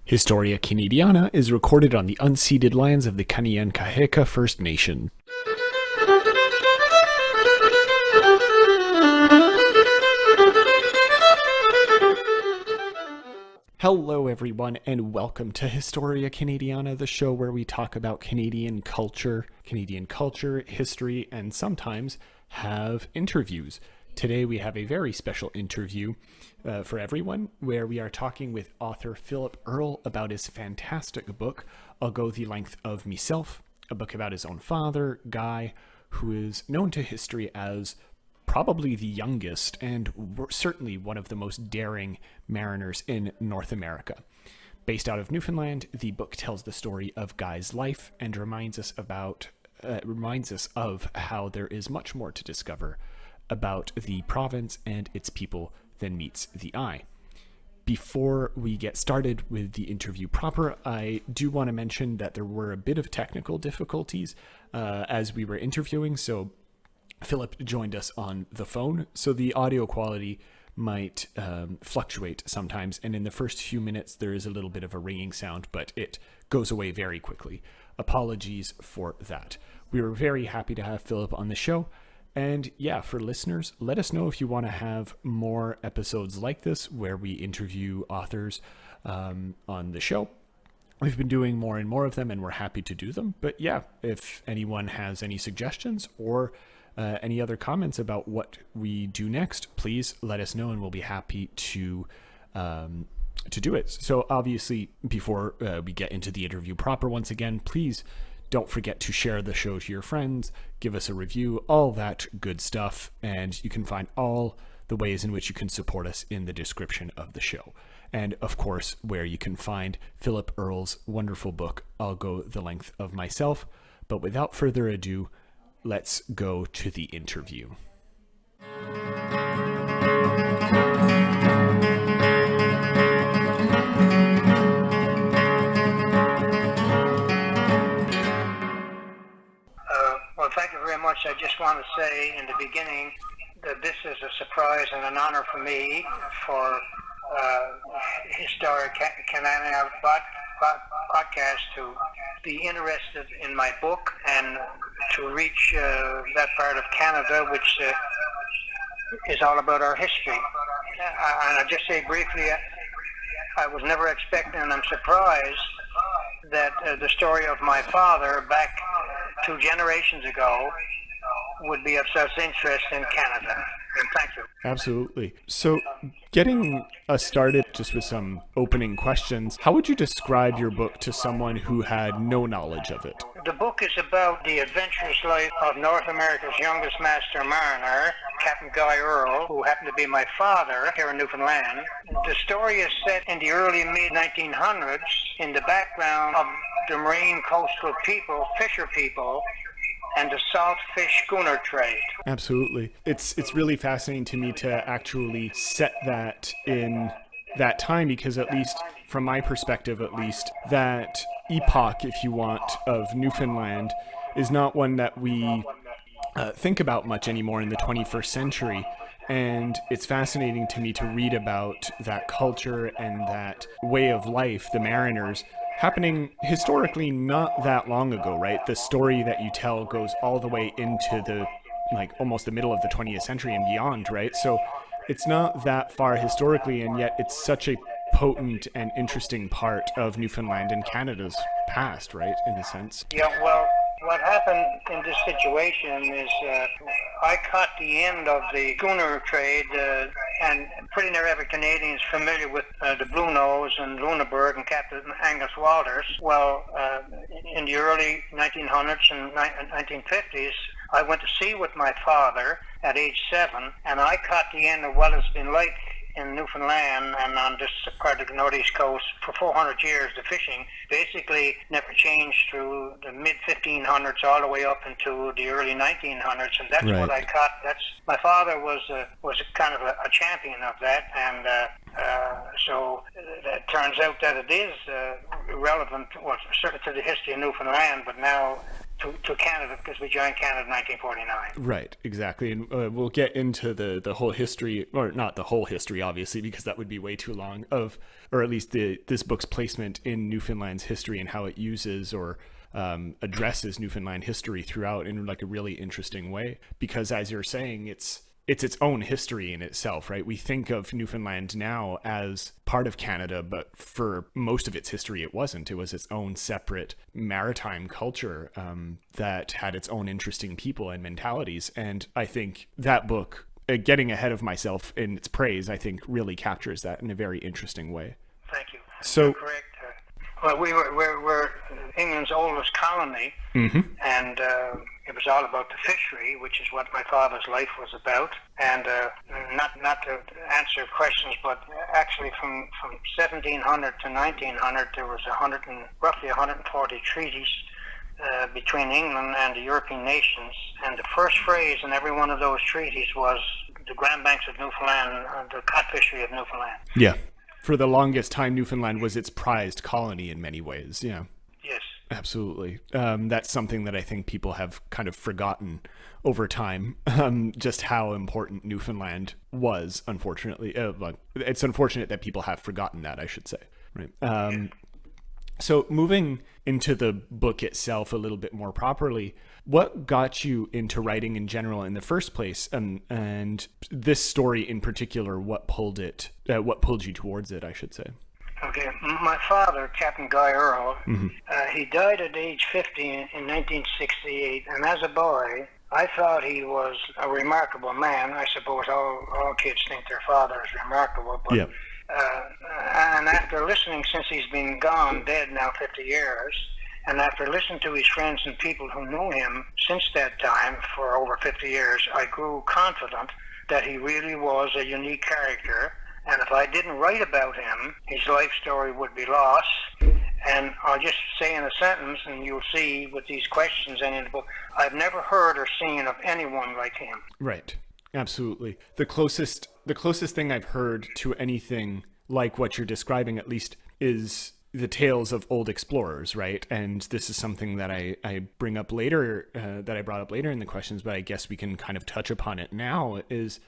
Historia Canadiana is recorded on the unceded lands of the Kanien'kehá:ka First Nation. Hello everyone, and welcome to Historia Canadiana, the show where we talk about Canadian culture, history, and sometimes have interviews. Today we have a very special interview for everyone, where we are talking with author Philip Earle about his fantastic book, I'll Go the Length of Meself, a book about his own father, Guy, who is known to history as probably the youngest and certainly one of the most daring mariners in North America. Based out of Newfoundland, the book tells the story of Guy's life and reminds us of how there is much more to discover about the province and its people than meets the eye. Before we get started with the interview proper, I do want to mention that there were a bit of technical difficulties as we were interviewing, so Philip joined us on the phone, so the audio quality might fluctuate sometimes, and in the first few minutes there is a little bit of a ringing sound, but it goes away very quickly. Apologies for that. We were very happy to have Philip on the show. And yeah, for listeners, let us know if you want to have more episodes like this where we interview authors on the show. We've been doing more and more of them, and we're happy to do them. But yeah, if anyone has any suggestions or any other comments about what we do next, please let us know, and we'll be happy to do it. So obviously, before we get into the interview proper, once again, please don't forget to share the show to your friends, give us a review, all that good stuff, and you can find all the ways in which you can support us in the description of the show. And of course, where you can find Philip Earle's wonderful book, I'll Go the Length of Meself. But without further ado, let's go to the interview. Thank you very much. I just want to say in the beginning that this is a surprise and an honor for me for Historia Canadiana podcast to be interested in my book and to reach that part of Canada which is all about our history. And I'll just say briefly, I was never expecting, and I'm surprised that the story of my father back 2 generations ago would be of such interest in Canada. And thank you. Absolutely. So getting us started just with some opening questions, how would you describe your book to someone who had no knowledge of it? The book is about the adventurous life of North America's youngest master mariner, Captain Guy Earle, who happened to be my father here in Newfoundland. The story is set in the early mid-1900s in the background of the marine coastal people, fisher people, and the salt fish schooner trade. Absolutely. It's really fascinating to me to actually set that in that time, because at least from my perspective, that epoch, if you want, of Newfoundland is not one that we think about much anymore in the 21st century. And it's fascinating to me to read about that culture and that way of life, the mariners, happening historically not that long ago, right? The story that you tell goes all the way into the, almost the middle of the 20th century and beyond, right? So it's not that far historically, and yet it's such a potent and interesting part of Newfoundland and Canada's past, right, in a sense. Yeah, well, what happened in this situation is I caught the end of the schooner trade, and pretty near every Canadian is familiar with the Blue Nose and Lunenburg and Captain Angus Walters. Well, in the early 1900s and 1950s, I went to sea with my father at age 7, and I caught the end of what has been like in Newfoundland and on this part of the northeast coast for 400 years. The fishing basically never changed through the mid-1500s all the way up into the early 1900s, and that's right. What I caught. My father was kind of a champion of that, and so it turns out that it is relevant, well, certainly to the history of Newfoundland, but now to Canada, because we joined Canada in 1949. Right, exactly. And we'll get into the whole history, or not the whole history, obviously, because that would be way too long, or at least this book's placement in Newfoundland's history and how it uses or addresses Newfoundland history throughout in like a really interesting way. Because as you're saying, it's its own history in itself, right? We think of Newfoundland now as part of Canada, but for most of its history, it wasn't. It was its own separate maritime culture that had its own interesting people and mentalities. And I think that book, getting ahead of myself in its praise, I think really captures that in a very interesting way. Thank you. So, you're correct. Well, we're England's oldest colony, and it was all about the fishery, which is what my father's life was about. And not to answer questions, but actually from 1700 to 1900, there was roughly 140 treaties between England and the European nations. And the first phrase in every one of those treaties was the Grand Banks of Newfoundland, the cod fishery of Newfoundland. Yeah. For the longest time, Newfoundland was its prized colony in many ways. Yeah. Yes. Absolutely. That's something that I think people have kind of forgotten over time, just how important Newfoundland was, unfortunately. It's unfortunate that people have forgotten that, I should say. Right. So moving into the book itself a little bit more properly, what got you into writing in general in the first place, and this story in particular, what pulled you towards it, I should say? Okay, my father, Captain Guy Earle, he died at age 50 in 1968, and as a boy, I thought he was a remarkable man. I suppose all kids think their father is remarkable, but. Yeah. And after listening, since he's been gone, dead now 50 years, and after listening to his friends and people who knew him since that time for over 50 years, I grew confident that he really was a unique character, and if I didn't write about him, his life story would be lost. And I'll just say in a sentence, and you'll see with these questions and in the book, I've never heard or seen of anyone like him. Right. Absolutely. The closest thing I've heard to anything like what you're describing, at least, is the tales of old explorers, right? And this is something that I bring up later, that I brought up later in the questions, but I guess we can kind of touch upon it now, is,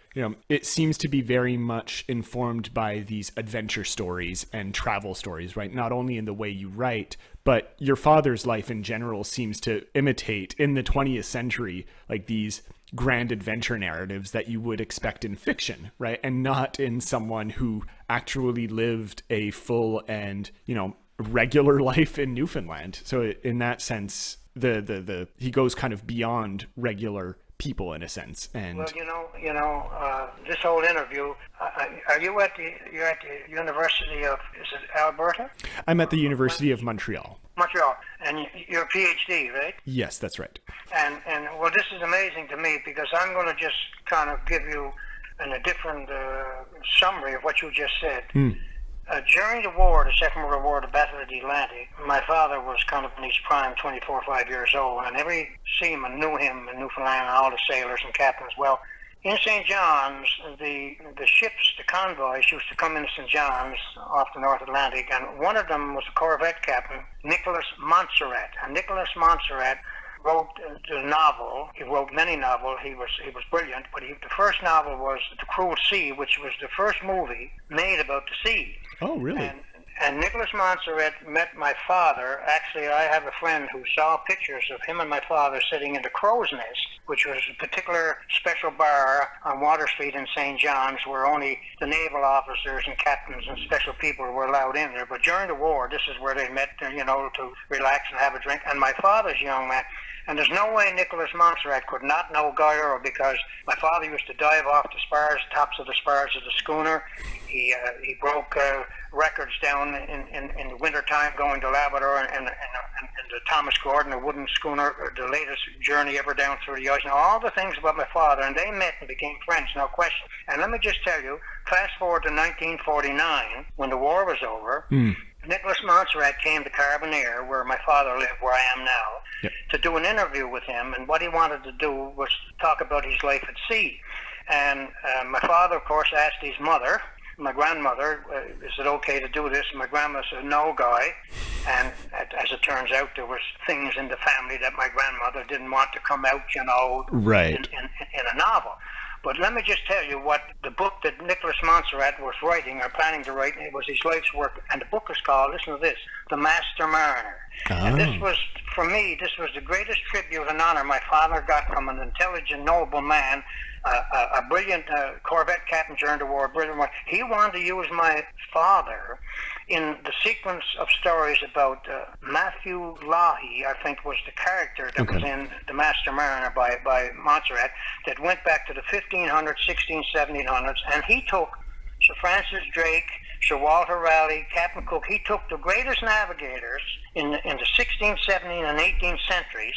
it seems to be very much informed by these adventure stories and travel stories, right? Not only in the way you write, but your father's life in general seems to imitate, in the 20th century, like these grand adventure narratives that you would expect in fiction, right? And not in someone who actually lived a full and, regular life in Newfoundland. So in that sense, he goes kind of beyond regular people in a sense. And well, this whole interview, you're at the University of, is it Alberta? I'm at the University of Montreal. Montreal, and you're a PhD, right? Yes, that's right. And well, this is amazing to me because I'm going to just kind of give you a different summary of what you just said. During the war, the Second World War, the Battle of the Atlantic, my father was kind of in his prime, 24 or 5 years old, and every seaman knew him in Newfoundland, and all the sailors and captains. Well, in St. John's, the ships, the convoys used to come into St. John's off the North Atlantic, and one of them was a corvette captain, Nicholas Montserrat. And Nicholas Montserrat wrote the novel. He wrote many novels. He was brilliant, but the first novel was The Cruel Sea, which was the first movie made about the sea. Oh, really? And Nicholas Montserrat met my father. Actually, I have a friend who saw pictures of him and my father sitting in the Crow's Nest, which was a particular special bar on Water Street in St. John's where only the naval officers and captains and special people were allowed in there. But during the war, this is where they met, to relax and have a drink. And my father's young man, and there's no way Nicholas Montserrat could not know Guy Earle because my father used to dive off the spars, tops of the spars of the schooner. He broke records down in the winter time going to Labrador and the Thomas Gordon, a wooden schooner, the latest journey ever down through the ocean. All the things about my father, and they met and became friends, no question. And let me just tell you, fast forward to 1949, when the war was over, Nicholas Montserrat came to Carbonear, where my father lived, where I am now, to do an interview with him, and what he wanted to do was talk about his life at sea. And my father, of course, asked his mother, my grandmother, is it okay to do this? And my grandma said, no, Guy, And as it turns out, there was things in the family that my grandmother didn't want to come out, you know, Right. in a novel. But let me just tell you what the book that Nicholas Montserrat was writing or planning to write, it was his life's work, and the book is called, listen to this, The Master Mariner. And this was, for me, this was the greatest tribute and honor my father got from an intelligent, noble man, a brilliant Corvette captain during the war, brilliant one. He wanted to use my father in the sequence of stories about Matthew Leahy, I think was the character that was in The Master Mariner by Montserrat, that went back to the 1500s, 1700s, and he took Sir Francis Drake, Sir Walter Raleigh, Captain Cook. He took the greatest navigators in the 16th, 17th, and 18th centuries,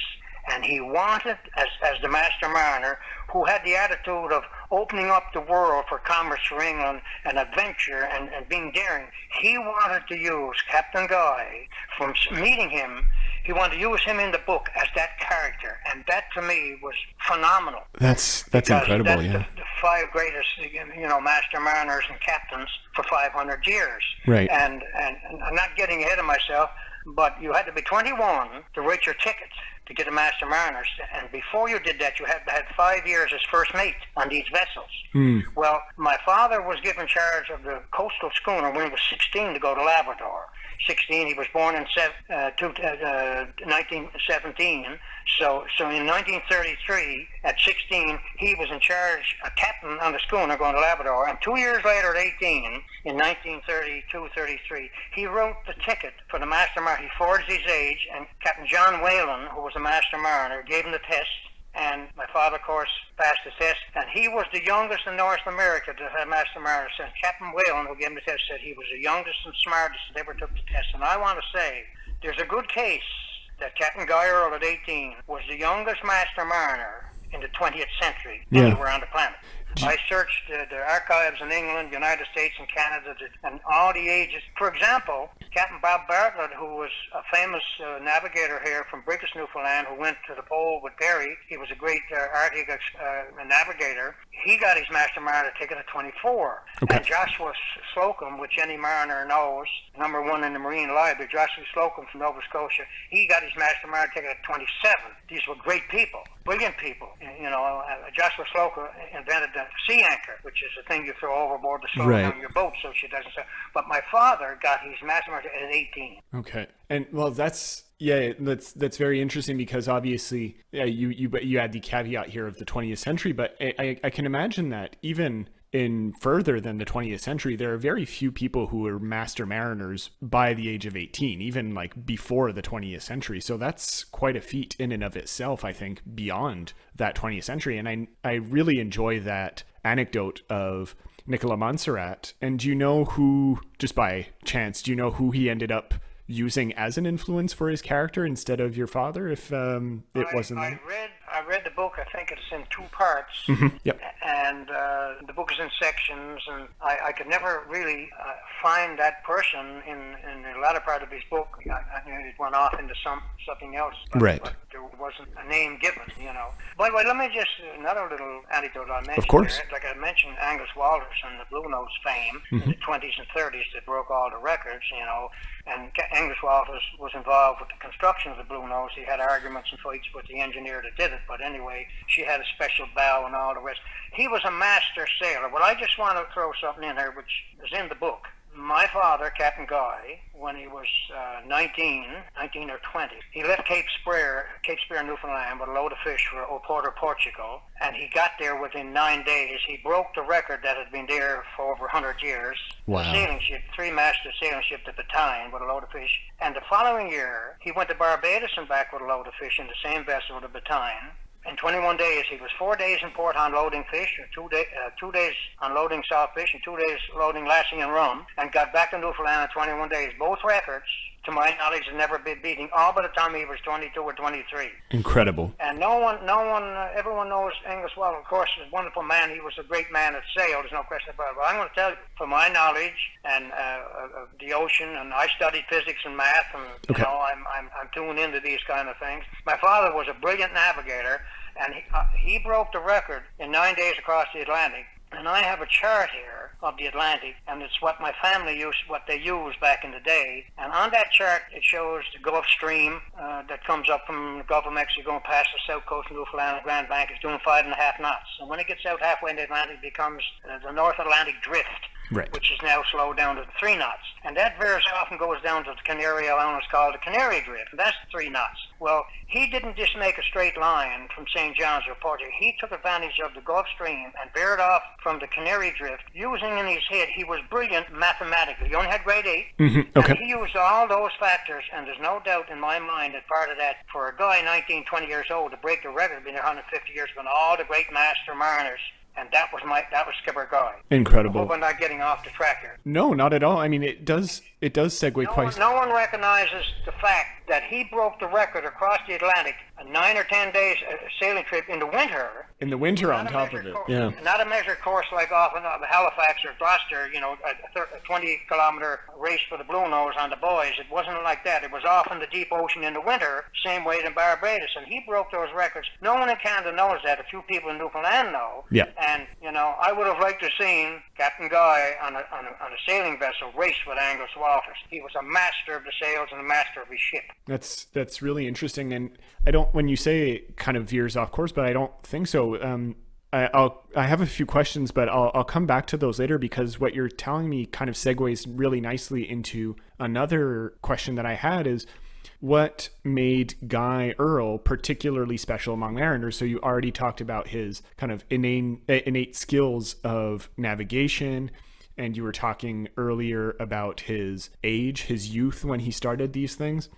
and he wanted, as the Master Mariner, who had the attitude of opening up the world for commerce for England and adventure and being daring, he wanted to use Captain Guy. From meeting him, he wanted to use him in the book as that character, and that to me was phenomenal. That's incredible. That's yeah. the five greatest, you know, master mariners and captains for 500 years. Right. And I'm not getting ahead of myself, but you had to be 21 to write your ticket to get a Master Mariners, and before you did that, you had to have 5 years as first mate on these vessels. Well, my father was given charge of the coastal schooner when he was 16 to go to Labrador. 16, he was born in 1917, so in 1933, at 16, he was in charge, a captain on the schooner going to Labrador, and 2 years later, at 18, in 1932-33, he wrote the ticket for the Master Mariner. He forged his age, and Captain John Whalen, who was a Master Mariner, gave him the test, and my father, of course, passed the test, and he was the youngest in North America to have Master Mariner. And Captain Whalen, who gave him the test, said he was the youngest and smartest that ever took the test. And I want to say, there's a good case that Captain Guy Earle at 18 was the youngest Master Mariner in the 20th century anywhere on the planet. I searched the archives in England, United States, and Canada, and all the ages. For example, Captain Bob Bartlett, who was a famous navigator here from Briggs, Newfoundland, who went to the pole with Perry. He was a great Arctic navigator. He got his Master Mariner ticket at 24. And Joshua Slocum, which any mariner knows, #1 in the Marine Library, Joshua Slocum from Nova Scotia, he got his Master Mariner ticket at 27. These were great people, brilliant people. You know, Joshua Slocum invented the sea anchor, which is the thing you throw overboard to slow down your boat so she doesn't sink. But my father got his Master Mariner at 18. Okay. And well, that's very interesting, because obviously, you add the caveat here of the 20th century, but I can imagine that even in further than the 20th century, there are very few people who are master mariners by the age of 18, even like before the 20th century. So that's quite a feat in and of itself, I think, beyond that 20th century. And I really enjoy that anecdote of Nicolas Montserrat. And do you know who, just by chance, do you know who he ended up using as an influence for his character instead of your father, if it wasn't there? I read the book. I think it's in 2 parts. Yep. And the book is in sections, and I could never really find that person in the latter part of his book. It went off into something else, but there wasn't a name given, you know. By the way, let me just, another little anecdote I mentioned. Of course. There. Like I mentioned, Angus Walters and the Blue Nose fame in the 20s and 30s that broke all the records, you know. And Angus Walters was involved with the construction of the Blue Nose. He had arguments and fights with the engineer that did it, but anyway, she had a special bow and all the rest. He was a master sailor. Well, I just want to throw something in here which is in the book. My father, Captain Guy, when he was 19 or 20, he left Cape Spear, Newfoundland, with a load of fish for Oporto, Portugal, and he got there within 9 days. He broke the record that had been there for over 100 years. Wow. A sailing ship, 3-masted sailing ship, the Battalion, with a load of fish. And the following year, he went to Barbados and back with a load of fish in the same vessel, the Battalion. In 21 days, he was 4 days in port unloading fish, 2 days unloading salt fish, and 2 days loading lassie and rum, and got back to Newfoundland in 21 days. Both records, to my knowledge, have never been beaten, all by the time he was 22 or 23. Incredible. And everyone knows Angus Walters. Of course, he's a wonderful man. He was a great man at sail, there's no question about it. But I'm going to tell you, from my knowledge and the ocean, and I studied physics and math, and you know, I'm tuned into these kind of things. My father was a brilliant navigator, and he broke the record in 9 days across the Atlantic. And I have a chart here of the Atlantic, and it's what my family used, what they used back in the day. And on that chart, it shows the Gulf Stream that comes up from the Gulf of Mexico and past the south coast of Newfoundland and Grand Bank is doing 5.5 knots. And when it gets out halfway in the Atlantic, it becomes the North Atlantic Drift. Right. Which is now slowed down to 3 knots. And that very often goes down to the Canary Islands called the Canary Drift. And that's 3 knots. Well, he didn't just make a straight line from St. John's or Portugal. He took advantage of the Gulf Stream and veered off from the Canary Drift. Using in his head, he was brilliant mathematically. He only had grade 8. Mm-hmm. Okay. And he used all those factors, and there's no doubt in my mind that part of that, for a guy 19, 20 years old, to break the record, been 150 years ago, all the great master mariners. And that was Skipper Guy. Incredible. I hope I'm not getting off the track here. No, not at all. I mean, it does segue quite. No one recognizes the fact that he broke the record across the Atlantic, a 9 or 10 days sailing trip in the winter. In the winter, on top of it, yeah. Not a measured course like off of Halifax or Gloucester, a 20-kilometer race for the Blue Nose on the buoys. It wasn't like that. It was off in the deep ocean in the winter, same way in Barbados, and he broke those records. No one in Canada knows that. A few people in Newfoundland know. Yeah. And I would have liked to have seen Captain Guy on a sailing vessel race with Angus Walters. He was a master of the sails and a master of his ship. That's really interesting, and when you say it kind of veers off course, but I don't think so. I have a few questions, but I'll come back to those later, because what you're telling me kind of segues really nicely into another question that I had is, what made Guy Earle particularly special among mariners? So you already talked about his kind of innate skills of navigation, and you were talking earlier about his age, his youth when he started these things.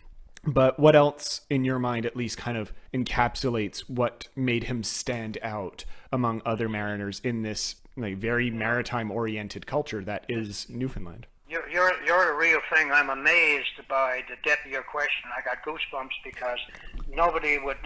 But what else, in your mind at least, kind of encapsulates what made him stand out among other mariners in this very maritime-oriented culture that is Newfoundland? You're the real thing. I'm amazed by the depth of your question. I got goosebumps because nobody would,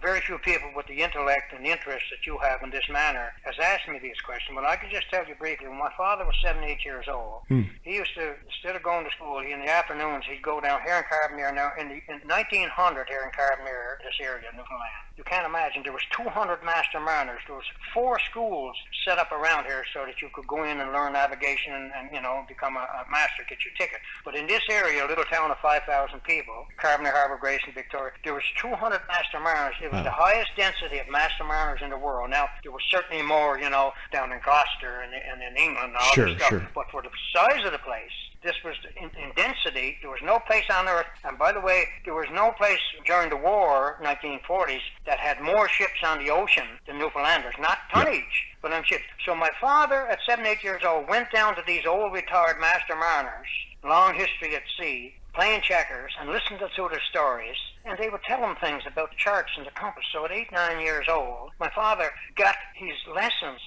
very few people with the intellect and interest that you have in this manner has asked me these questions. Well, I can just tell you briefly. When my father was 78 years old, he used to, instead of going to school, in the afternoons, he'd go down here in Carbamere. Now, in 1900 here in Carbamere, this area, Newfoundland, you can't imagine, there was 200 master mariners. There was 4 schools set up around here so that you could go in and learn navigation and become a master, get your ticket. But in this area, a little town of 5,000 people, Carbamere, Harbour Grace, and Victoria, there was 200 master mariners. It was the highest density of master mariners in the world. Now, there was certainly more, down in Gloucester and in England and all this stuff. Sure. But for the size of the place, this was in density. There was no place on Earth, and by the way, there was no place during the war, 1940s, that had more ships on the ocean than Newfoundlanders. Not tonnage, but on ships. So my father, at 78 years old, went down to these old retired master mariners, long history at sea, playing checkers, and listened to their stories, and they would tell him things about the charts and the compass. So at 8, 9 years old, my father got his lessons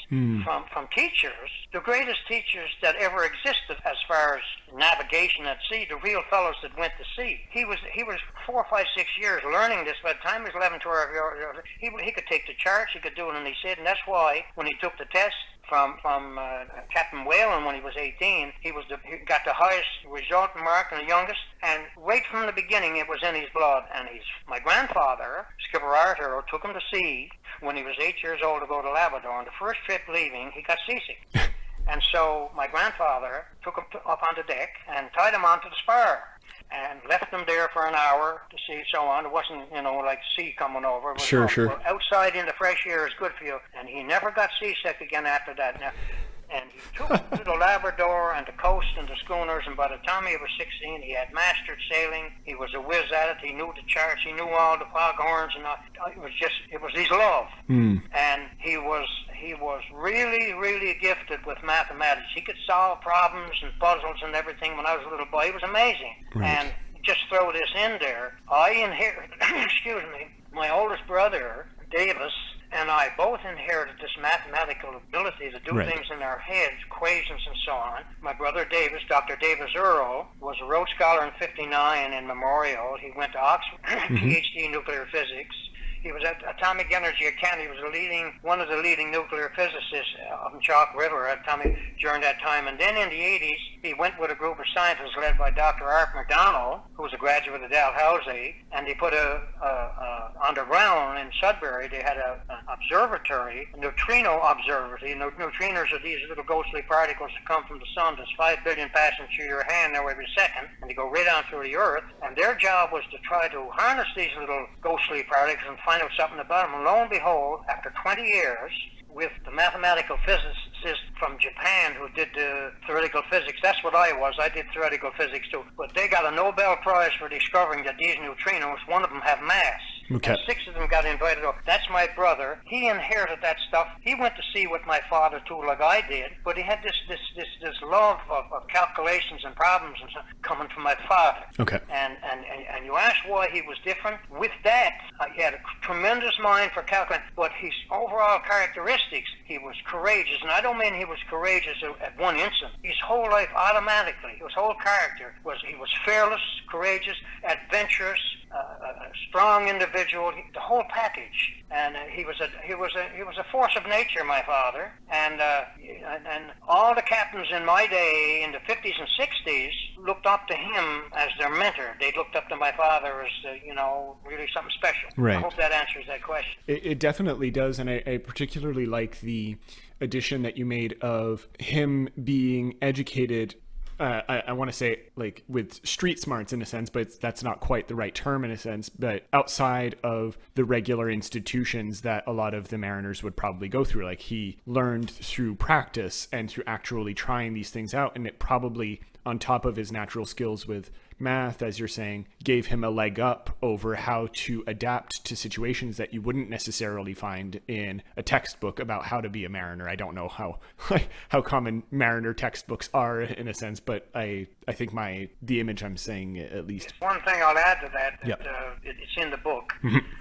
from teachers, the greatest teachers that ever existed as far as navigation at sea, the real fellows that went to sea. He was 4, 5, 6 years learning this. By the time he was 11, 12 years old, he could take the charts, he could do it in his head, and that's why when he took the test from Captain Whalen when he was 18, he got the highest result mark and the youngest, and right from the beginning it was in his blood. And my grandfather, Skipper Arthur, took him to sea when he was 8 years old to go to Labrador. On the first trip leaving, he got seasick. And so my grandfather took him up onto deck and tied him onto the spar and left him there for an hour to see, so on. It wasn't, like sea coming over. It was sure. Outside in the fresh air is good for you. And he never got seasick again after that. Now, and he took to the Labrador and the coast and the schooners, and by the time he was 16, he had mastered sailing. He was a whiz at it. He knew the charts. He knew all the foghorns, and it was his love. And he was really, really gifted with mathematics. He could solve problems and puzzles and everything. When I was a little boy, it was amazing. Right. And just throw this in there, I inherited, my oldest brother, Davis, and I both inherited this mathematical ability to do things in our heads, equations and so on. My brother Davis, Dr. Davis Earle, was a Rhodes Scholar in '59 in Memorial. He went to Oxford, PhD in nuclear physics. He was at Atomic Energy Academy. He was one of the leading nuclear physicists on Chalk River during that time. And then in the 80s, he went with a group of scientists led by Dr. Art McDonald, who was a graduate of Dalhousie, and he put underground in Sudbury, they had an observatory, a neutrino observatory. Neutrinos are these little ghostly particles that come from the sun. There's 5 billion passing through your hand now every second, and they go right on through the earth, and their job was to try to harness these little ghostly particles and find out something about them. And lo and behold, after 20 years, with the mathematical physicist from Japan who did theoretical physics. That's what I was. I did theoretical physics too. But they got a Nobel Prize for discovering that these neutrinos, one of them have mass. Okay. And 6 of them got invited over. That's my brother. He inherited that stuff. He went to sea with my father too, like I did. But he had this love of calculations and problems and stuff coming from my father. Okay. And you ask why he was different. With that, he had a tremendous mind for calculating. But his overall characteristics, he was courageous. And I don't mean he was courageous at one instant. His whole life, automatically, his whole character was he was fearless, courageous, adventurous, a strong individual, the whole package. And he was a force of nature, my father. And all the captains in my day, in the 50s and 60s, looked up to him as their mentor. They looked up to my father as, really something special. Right. I hope that answers that question. It definitely does, and I particularly like the addition that you made of him being educated. I want to say like with street smarts in a sense, but that's not quite the right term in a sense, but outside of the regular institutions that a lot of the mariners would probably go through. Like he learned through practice and through actually trying these things out, and it probably, on top of his natural skills with math, as you're saying, gave him a leg up over how to adapt to situations that you wouldn't necessarily find in a textbook about how to be a mariner. I don't know how common mariner textbooks are in a sense, but I think the image I'm saying at least. One thing I'll add to that, Yep. It's in the book.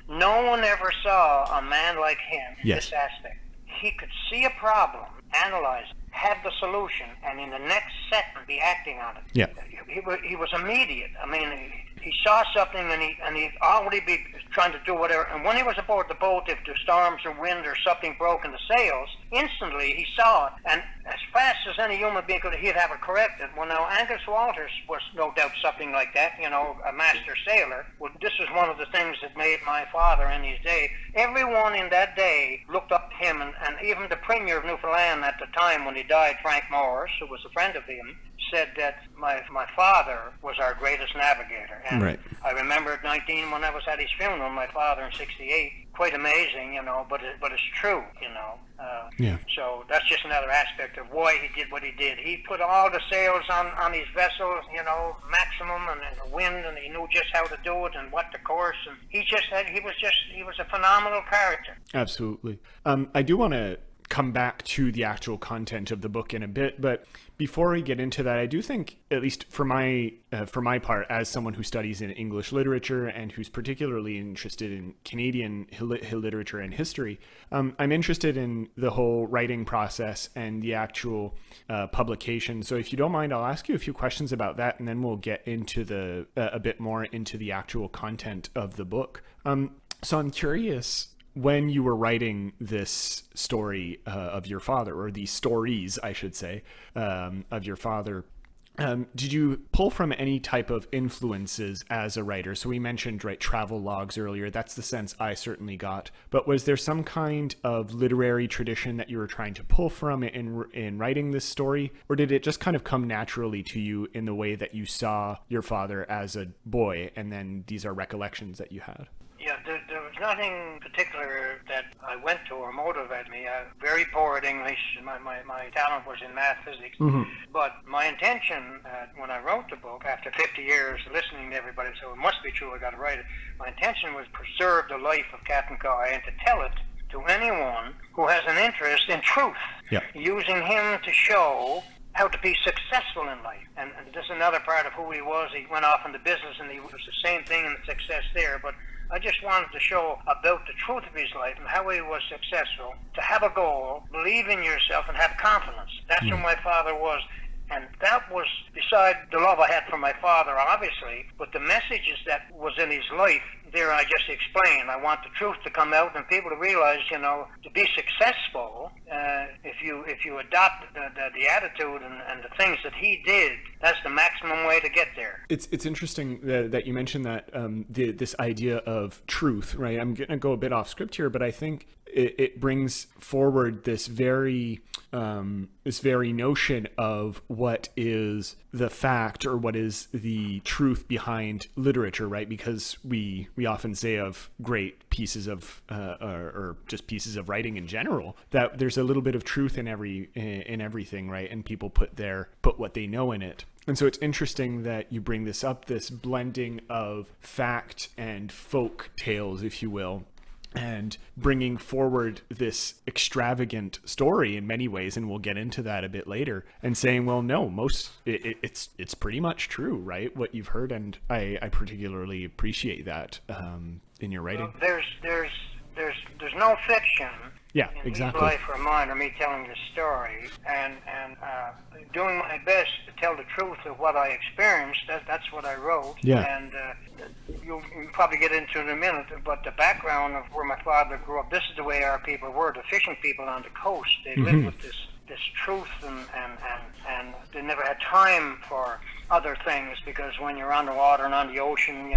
No one ever saw a man like him in Yes. this aspect. He could see a problem, analyze it, have the solution, and in the next second be acting on it. Yeah. He was immediate. I mean, he saw something and he'd already be trying to do whatever. And when he was aboard the boat, if the storms or wind or something broke in the sails, instantly he saw it. And as fast as any human being could, he'd have it corrected. Well, now, Angus Walters was no doubt something like that, a master sailor. Well, this is one of the things that made my father in his day. Everyone in that day looked up to him, and even the Premier of Newfoundland at the time when he died, Frank Morris, who was a friend of him, said that my father was our greatest navigator. And Right. I remember at 19 when I was at his funeral, my father in 68. Quite amazing, but it's true, Yeah. So that's just another aspect of why he did what he did. He put all the sails on his vessel, maximum, and the wind, and he knew just how to do it and what the course. And he was a phenomenal character. Absolutely. I do want to come back to the actual content of the book in a bit, but before we get into that, I do think, at least for my part, as someone who studies in English literature and who's particularly interested in Canadian literature and history, I'm interested in the whole writing process and the actual publication. So if you don't mind, I'll ask you a few questions about that, and then we'll get into a bit more into the actual content of the book. So I'm curious, when you were writing this story of your father, or these stories, I should say, of your father, did you pull from any type of influences as a writer? So we mentioned, travel logs earlier. That's the sense I certainly got. But was there some kind of literary tradition that you were trying to pull from in writing this story? Or did it just kind of come naturally to you in the way that you saw your father as a boy, and then these are recollections that you had? Yeah, there was nothing particular that I went to or motivated me. I'm very poor at English. My talent was in math, physics. Mm-hmm. But my intention when I wrote the book, after 50 years listening to everybody, so it must be true, I got to write it. My intention was to preserve the life of Captain Coy and to tell it to anyone who has an interest in truth, using him to show how to be successful in life. And this is another part of who he was. He went off into business and he was the same thing in the success there, but I just wanted to show about the truth of his life and how he was successful. To have a goal, believe in yourself, and have confidence. That's who my father was. And that was beside the love I had for my father, obviously, but the messages that was in his life, there I just explained. I want the truth to come out and people to realize, to be successful, if you adopt the attitude and the things that he did, that's the maximum way to get there. It's interesting that you mentioned that this idea of truth, right? I'm going to go a bit off script here, but I think it brings forward this very notion of what is the fact or what is the truth behind literature, right? Because we often say of great pieces of or just pieces of writing in general that there's a little bit of truth in everything, right? And people put what they know in it. And so it's interesting that you bring this up, this blending of fact and folk tales, if you will, and bringing forward this extravagant story in many ways, and we'll get into that a bit later, and saying, well, no, it's pretty much true, right? What you've heard, and I particularly appreciate that in your writing. Well, there's no fiction. Yeah, in exactly. his life or mine, or me telling this story, and doing my best to tell the truth of what I experienced. That's what I wrote. Yeah. And you'll probably get into it in a minute, but the background of where my father grew up, this is the way our people were, the fishing people on the coast. They lived with this truth, and they never had time for other things, because when you're on the water and on the ocean,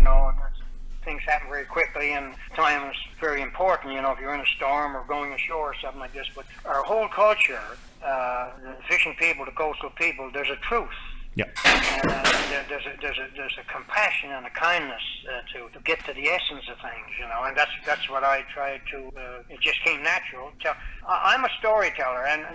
things happen very quickly, and time is very important, if you're in a storm or going ashore or something like this. But our whole culture, the fishing people, the coastal people, there's a truth. Yeah. And there's a compassion and a kindness to get to the essence of things, and that's what I tried to. It just came natural. I'm a storyteller, and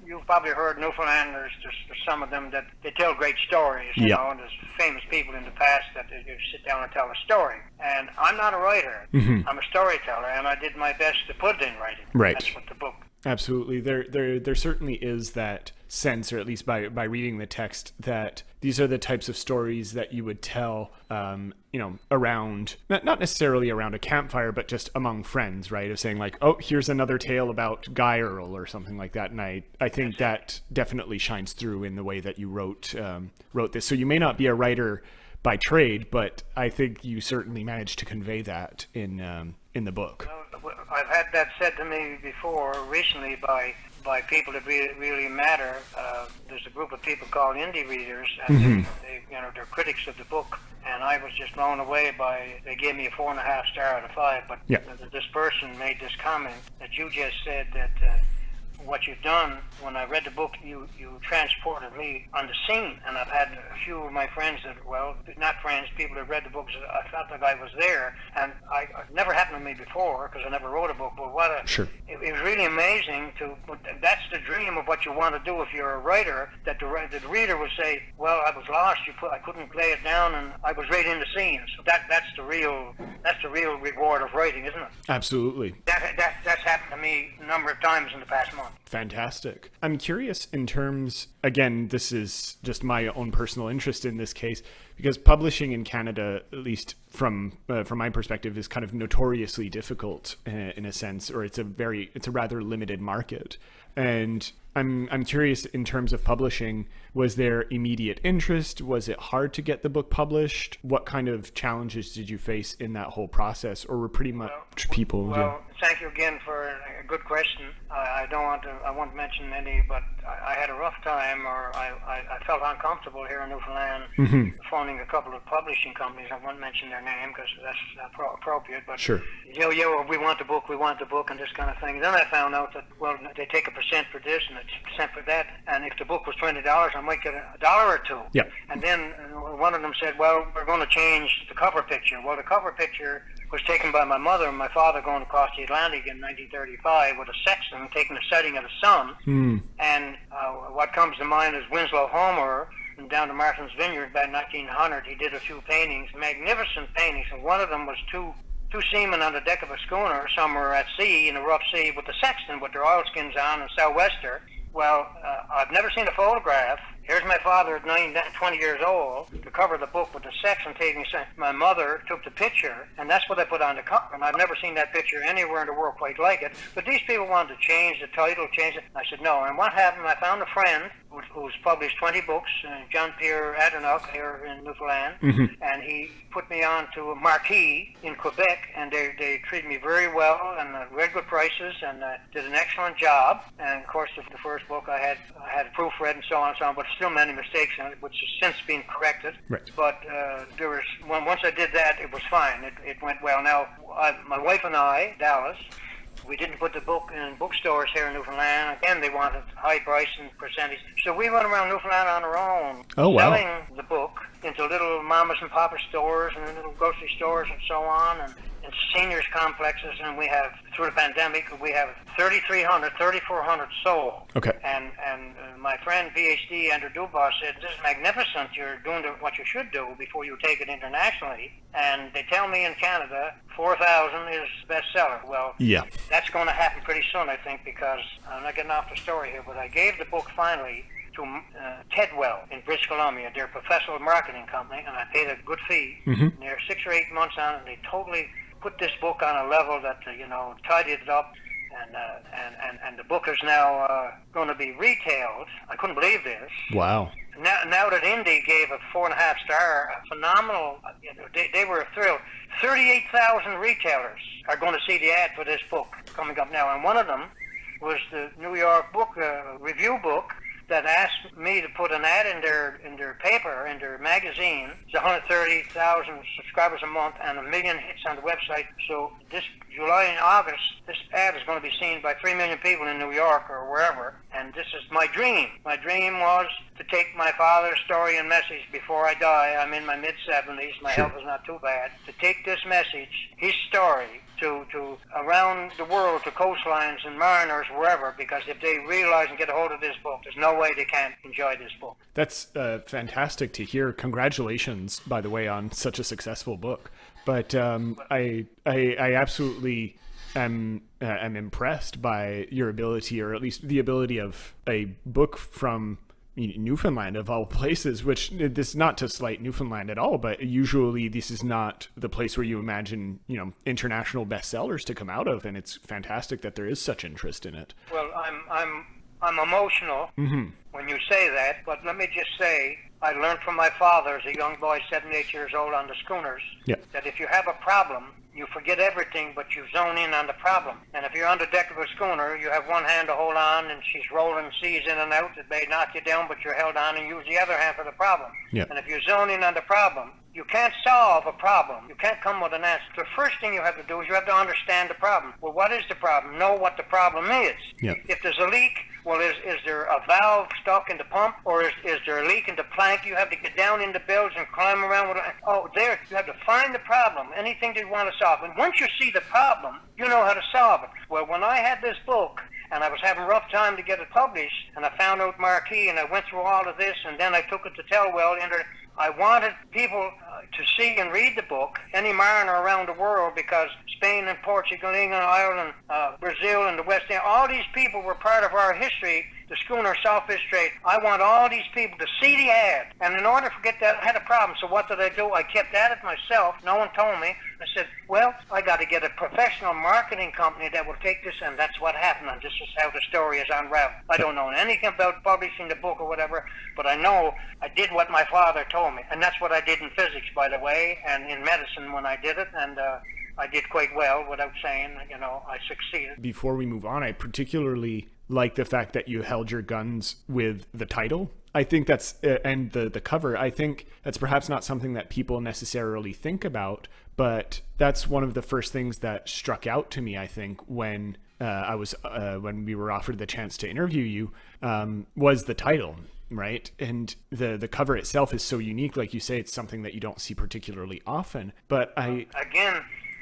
you've probably heard Newfoundland. There's some of them that they tell great stories, and there's famous people in the past that they sit down and tell a story. And I'm not a writer. I'm a storyteller, and I did my best to put it in writing. Right. That's what the book. Absolutely. There certainly is that sense, or at least by reading the text, that these are the types of stories that you would tell, around, not necessarily around a campfire, but just among friends, right? Of saying like, oh, here's another tale about Guy Earle or something like that. And I think that definitely shines through in the way that you wrote this. So you may not be a writer by trade, but I think you certainly managed to convey that in the book. I've had that said to me before, recently, by people that really matter. There's a group of people called indie readers, and they're critics of the book. And I was just blown away they gave me a 4.5 star out of 5. But this person made this comment that you just said, that what you've done. When I read the book, you transported me on the scene, and I've had a few of my friends that, well, not friends, people that read the books, I felt like I was there, and it never happened to me before, because I never wrote a book, but it was really amazing that's the dream of what you want to do if you're a writer, that the reader would say, well, I was lost, I couldn't lay it down, and I was right in the scene. So that's the real reward of writing, isn't it? Absolutely. That's happened to me a number of times in the past month. Fantastic. I'm curious in terms, again, this is just my own personal interest in this case, because publishing in Canada, at least from my perspective, is kind of notoriously difficult in a sense, or it's a rather limited market. And I'm curious in terms of publishing, was there immediate interest? Was it hard to get the book published? What kind of challenges did you face in that whole process, or were pretty much people? Well, thank you again for a good question. I won't mention any, but I had a rough time, or I felt uncomfortable here in Newfoundland, phoning a couple of publishing companies. I won't mention their name because that's not appropriate, but sure. We want the book, and this kind of thing. Then I found out that, well, they take 1% for this and 1% for that, and if the book was $20, I might get $1 or $2. Yeah. And then one of them said, well, we're going to change the cover picture. Well, the cover picture was taken by my mother and my father going across the Atlantic in 1935 with a sextant taking the setting of the sun. And what comes to mind is Winslow Homer, and down to Martha's Vineyard by 1900. He did a few paintings, magnificent paintings, and one of them was two seamen on the deck of a schooner somewhere at sea, in a rough sea, with the sextant with their oilskins on and sou'wester. Well, I've never seen a photograph, Here's my father at 20 years old, the cover of the book with the section taking. My mother took the picture, and that's what I put on the cover. And I've never seen that picture anywhere in the world quite like it. But these people wanted to change the title, change it. I said no. And what happened? I found a friend who's published 20 books, John Pierre Adenoc here in Newfoundland, and he put me on to a Marquis in Quebec, and they treated me very well and very good prices, and did an excellent job. And of course, the first book I had proofread and so on and so on, but still many mistakes in it, which has since been corrected. Right. But there was once I did that, it was fine. It went well. Now, my wife and I, Dallas, we didn't put the book in bookstores here in Newfoundland. Again, they wanted high price and percentage. So we went around Newfoundland on our own, selling the book into little mamas and papa stores and little grocery stores and so on, and seniors complexes. And we have, through the pandemic, we have 3,400 sold. Okay. And my friend PhD Andrew Dubois said, this is magnificent. You're doing what you should do before you take it internationally. And they tell me in Canada 4,000 is bestseller. Well, yeah, that's going to happen pretty soon, I think, because I'm not getting off the story here, but I gave the book finally to Tedwell in British Columbia. They're a professional marketing company, and I paid a good fee. And they're 6 or 8 months on it, and they totally put this book on a level that, tidied it up. And the book is now going to be retailed. I couldn't believe this. Wow. Now that Indy gave a 4.5 star, phenomenal, they were thrilled. 38,000 retailers are going to see the ad for this book coming up now. And one of them was the New York Book Review book that asked me to put an ad in their paper, in their magazine. It's 130,000 subscribers a month and 1 million hits on the website. So this July and August, this ad is going to be seen by 3 million people in New York or wherever. And this is my dream. My dream was to take my father's story and message before I die. I'm in my mid-70s. My health is not too bad. To take this message, his story, to around the world, to coastlines and mariners, wherever, because if they realize and get a hold of this book, there's no way they can't enjoy this book. That's fantastic to hear. Congratulations, by the way, on such a successful book. But I absolutely am impressed by your ability, or at least the ability of a book from Newfoundland, of all places, which this, not to slight Newfoundland at all, but usually this is not the place where you imagine, international bestsellers to come out of, and it's fantastic that there is such interest in it. Well, I'm emotional when you say that, but let me just say, I learned from my father as a young boy, 7, 8 years old on the schooners, that if you have a problem, you forget everything, but you zone in on the problem. And if you're on the deck of a schooner, you have one hand to hold on, and she's rolling seas in and out. It may knock you down, but you're held on, and use the other hand for the problem. And if you zone in on the problem, you can't solve a problem. You can't come with an answer. The first thing you have to do is you have to understand the problem. Well, what is the problem? Know what the problem is. If there's a leak, well, is there a valve stuck in the pump, or is there a leak in the plank? You have to get down in the bilge and climb around with it. There, you have to find the problem, anything that you want to solve. And once you see the problem, you know how to solve it. Well, when I had this book, and I was having a rough time to get it published, and I found out Marquis, and I went through all of this, and then I took it to Tedwell. I wanted people to see and read the book, any mariner around the world, because Spain and Portugal, England, Ireland, Brazil, and the West Indies, all these people were part of our history, the schooner Southfish Trade. I want all these people to see the ad. And in order to get that, I had a problem. So what did I do? I kept at it myself. No one told me. I said, well, I got to get a professional marketing company that will take this, and that's what happened. And this is how the story is unraveled. I don't know anything about publishing the book or whatever, but I know I did what my father told me. And that's what I did in physics, by the way, and in medicine when I did it. And I did quite well, without saying, I succeeded. Before we move on, I particularly like the fact that you held your guns with the title. I think that's, and the cover, I think that's perhaps not something that people necessarily think about, but that's one of the first things that struck out to me, I think, when when we were offered the chance to interview you, was the title, right? And the cover itself is so unique. Like you say, it's something that you don't see particularly often, but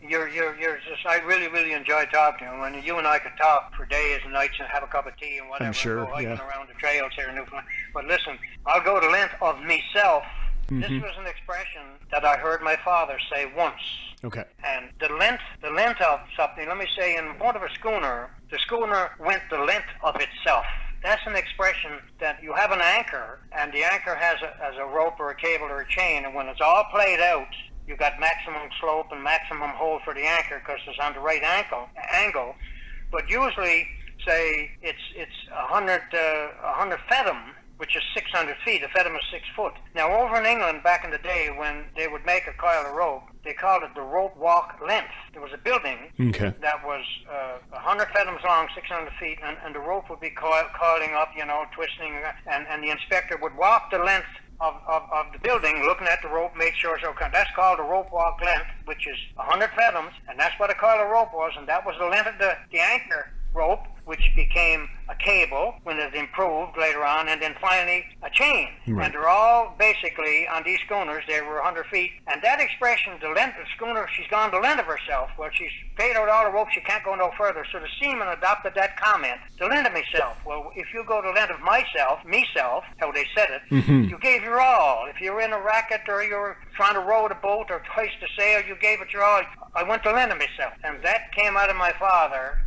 You're just, I really, really enjoy talking to you. When you and I could talk for days and nights and have a cup of tea and whatever. I'm sure, go hiking around the trails here in Newfoundland. But listen, I'll go to length of Meself. This was an expression that I heard my father say once. Okay. And the length of something, let me say, in front of a schooner, the schooner went the length of itself. That's an expression that you have an anchor, and the anchor has a rope or a cable or a chain, and when it's all played out, you got maximum slope and maximum hold for the anchor because it's on the right angle. But usually, say it's 100 fathom, which is 600 feet. A fathom is 6 foot. Now, over in England back in the day, when they would make a coil of rope, they called it the rope walk length. There was a building that was 100 fathoms long, 600 feet, and the rope would be coiling up, twisting, and the inspector would walk the length of the building, looking at the rope, make sure it's okay. That's called the rope walk length, which is 100 fathoms, and that's what a coil of rope was, and that was the length of the anchor rope, which became a cable when it improved later on, and then finally a chain. Right. And they're all basically, on these schooners, they were 100 feet. And that expression, the length of the schooner, she's gone the length of herself. Well, she's paid out all the rope, she can't go no further. So the seaman adopted that comment, the length of myself. Well, if you go the length of meself, how they said it, you gave your all. If you were in a racket or you were trying to row the boat or hoist a sail, you gave it your all. I went the length of myself. And that came out of my father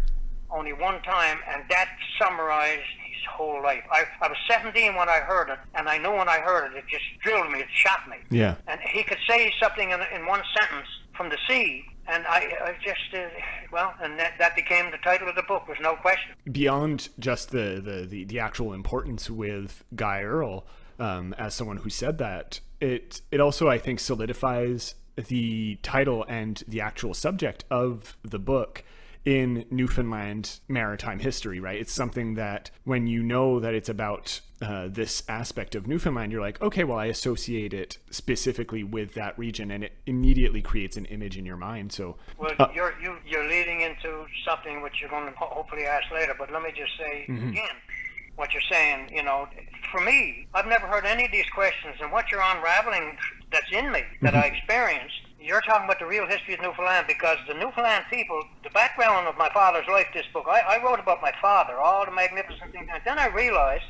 only one time, and that summarized his whole life. I was 17 when I heard it, and I knew when I heard it, it just drilled me, it shot me. Yeah. And he could say something in one sentence from the sea, and I just, and that became the title of the book, there's no question. Beyond just the actual importance with Guy Earle, as someone who said that, it also, I think, solidifies the title and the actual subject of the book in Newfoundland maritime history, right? It's something that when you know that it's about this aspect of Newfoundland, you're like, okay, well, I associate it specifically with that region, and it immediately creates an image in your mind. So, well, you're leading into something which you're going to hopefully ask later. But let me just say again, what you're saying. For me, I've never heard any of these questions, and what you're unraveling that's in me that I experienced. You're talking about the real history of Newfoundland, because the Newfoundland people, the background of my father's life, this book, I wrote about my father, all the magnificent things, and then I realized,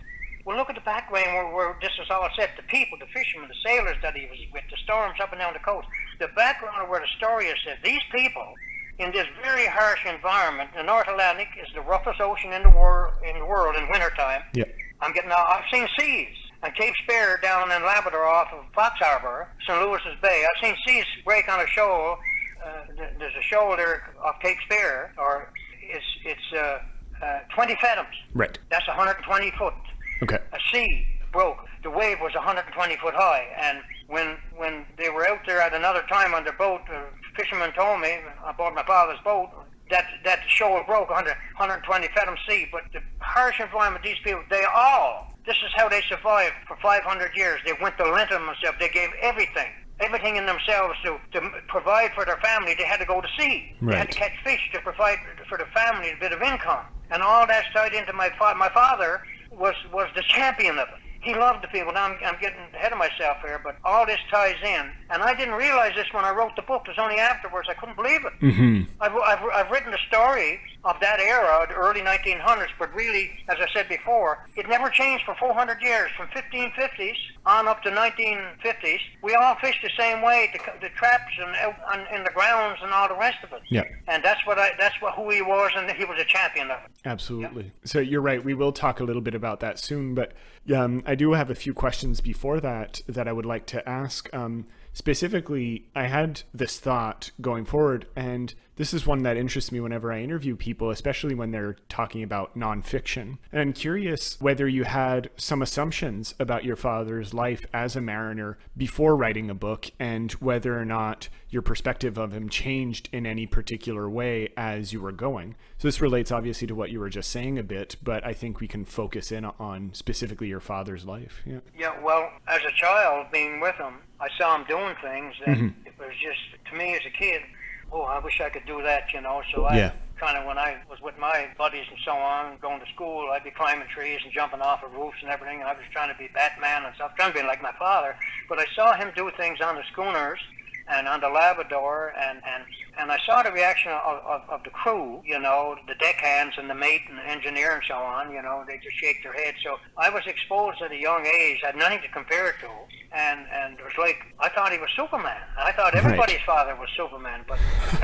well, look at the background where this is all set, the people, the fishermen, the sailors that he was with, the storms up and down the coast, the background of where the story is set. These people, in this very harsh environment, the North Atlantic is the roughest ocean in the world in wintertime. Yeah. I've seen seas. And Cape Spear down in Labrador off of Fox Harbor, St. Louis's Bay. I've seen seas break on a shoal. There's a shoal there off Cape Spear, or it's 20 fathoms. Right. That's 120 foot. Okay. A sea broke. The wave was 120 foot high. And when they were out there at another time on their boat, fishermen told me, aboard my father's boat, that shoal broke 120 fathom sea. But the harsh environment, these people, this is how they survived for 500 years. They went the length of themselves. They gave everything in themselves to provide for their family. They had to go to sea. Right. They had to catch fish to provide for the family a bit of income. And all that's tied into my father was the champion of it. He loved the people. Now I'm getting ahead of myself here, but all this ties in. And I didn't realize this when I wrote the book. It was only afterwards. I couldn't believe it. I've written the story of that era, the early 1900s, but really, as I said before, it never changed for 400 years. From 1550s on up to 1950s, we all fished the same way, the traps and out in the grounds and all the rest of it. Yeah. And that's who he was, and he was a champion of it. Absolutely. Yeah. So you're right. We will talk a little bit about that soon, but I do have a few questions before that I would like to ask. Specifically, I had this thought going forward, and this is one that interests me whenever I interview people, especially when they're talking about nonfiction. And I'm curious whether you had some assumptions about your father's life as a mariner before writing a book, and whether or not your perspective of him changed in any particular way as you were going. So this relates obviously to what you were just saying a bit, but I think we can focus in on specifically your father's life. Yeah. Yeah, well, as a child being with him, I saw him doing things that it was just, to me as a kid, I wish I could do that, So I kind of, when I was with my buddies and so on, going to school, I'd be climbing trees and jumping off of roofs and everything. I was trying to be Batman and stuff, trying to be like my father. But I saw him do things on the schooners and on the Labrador, and I saw the reaction of the crew, the deckhands and the mate and the engineer and so on, they just shake their heads. So I was exposed at a young age, I had nothing to compare it to, and it was like, I thought he was Superman. I thought everybody's father was Superman, but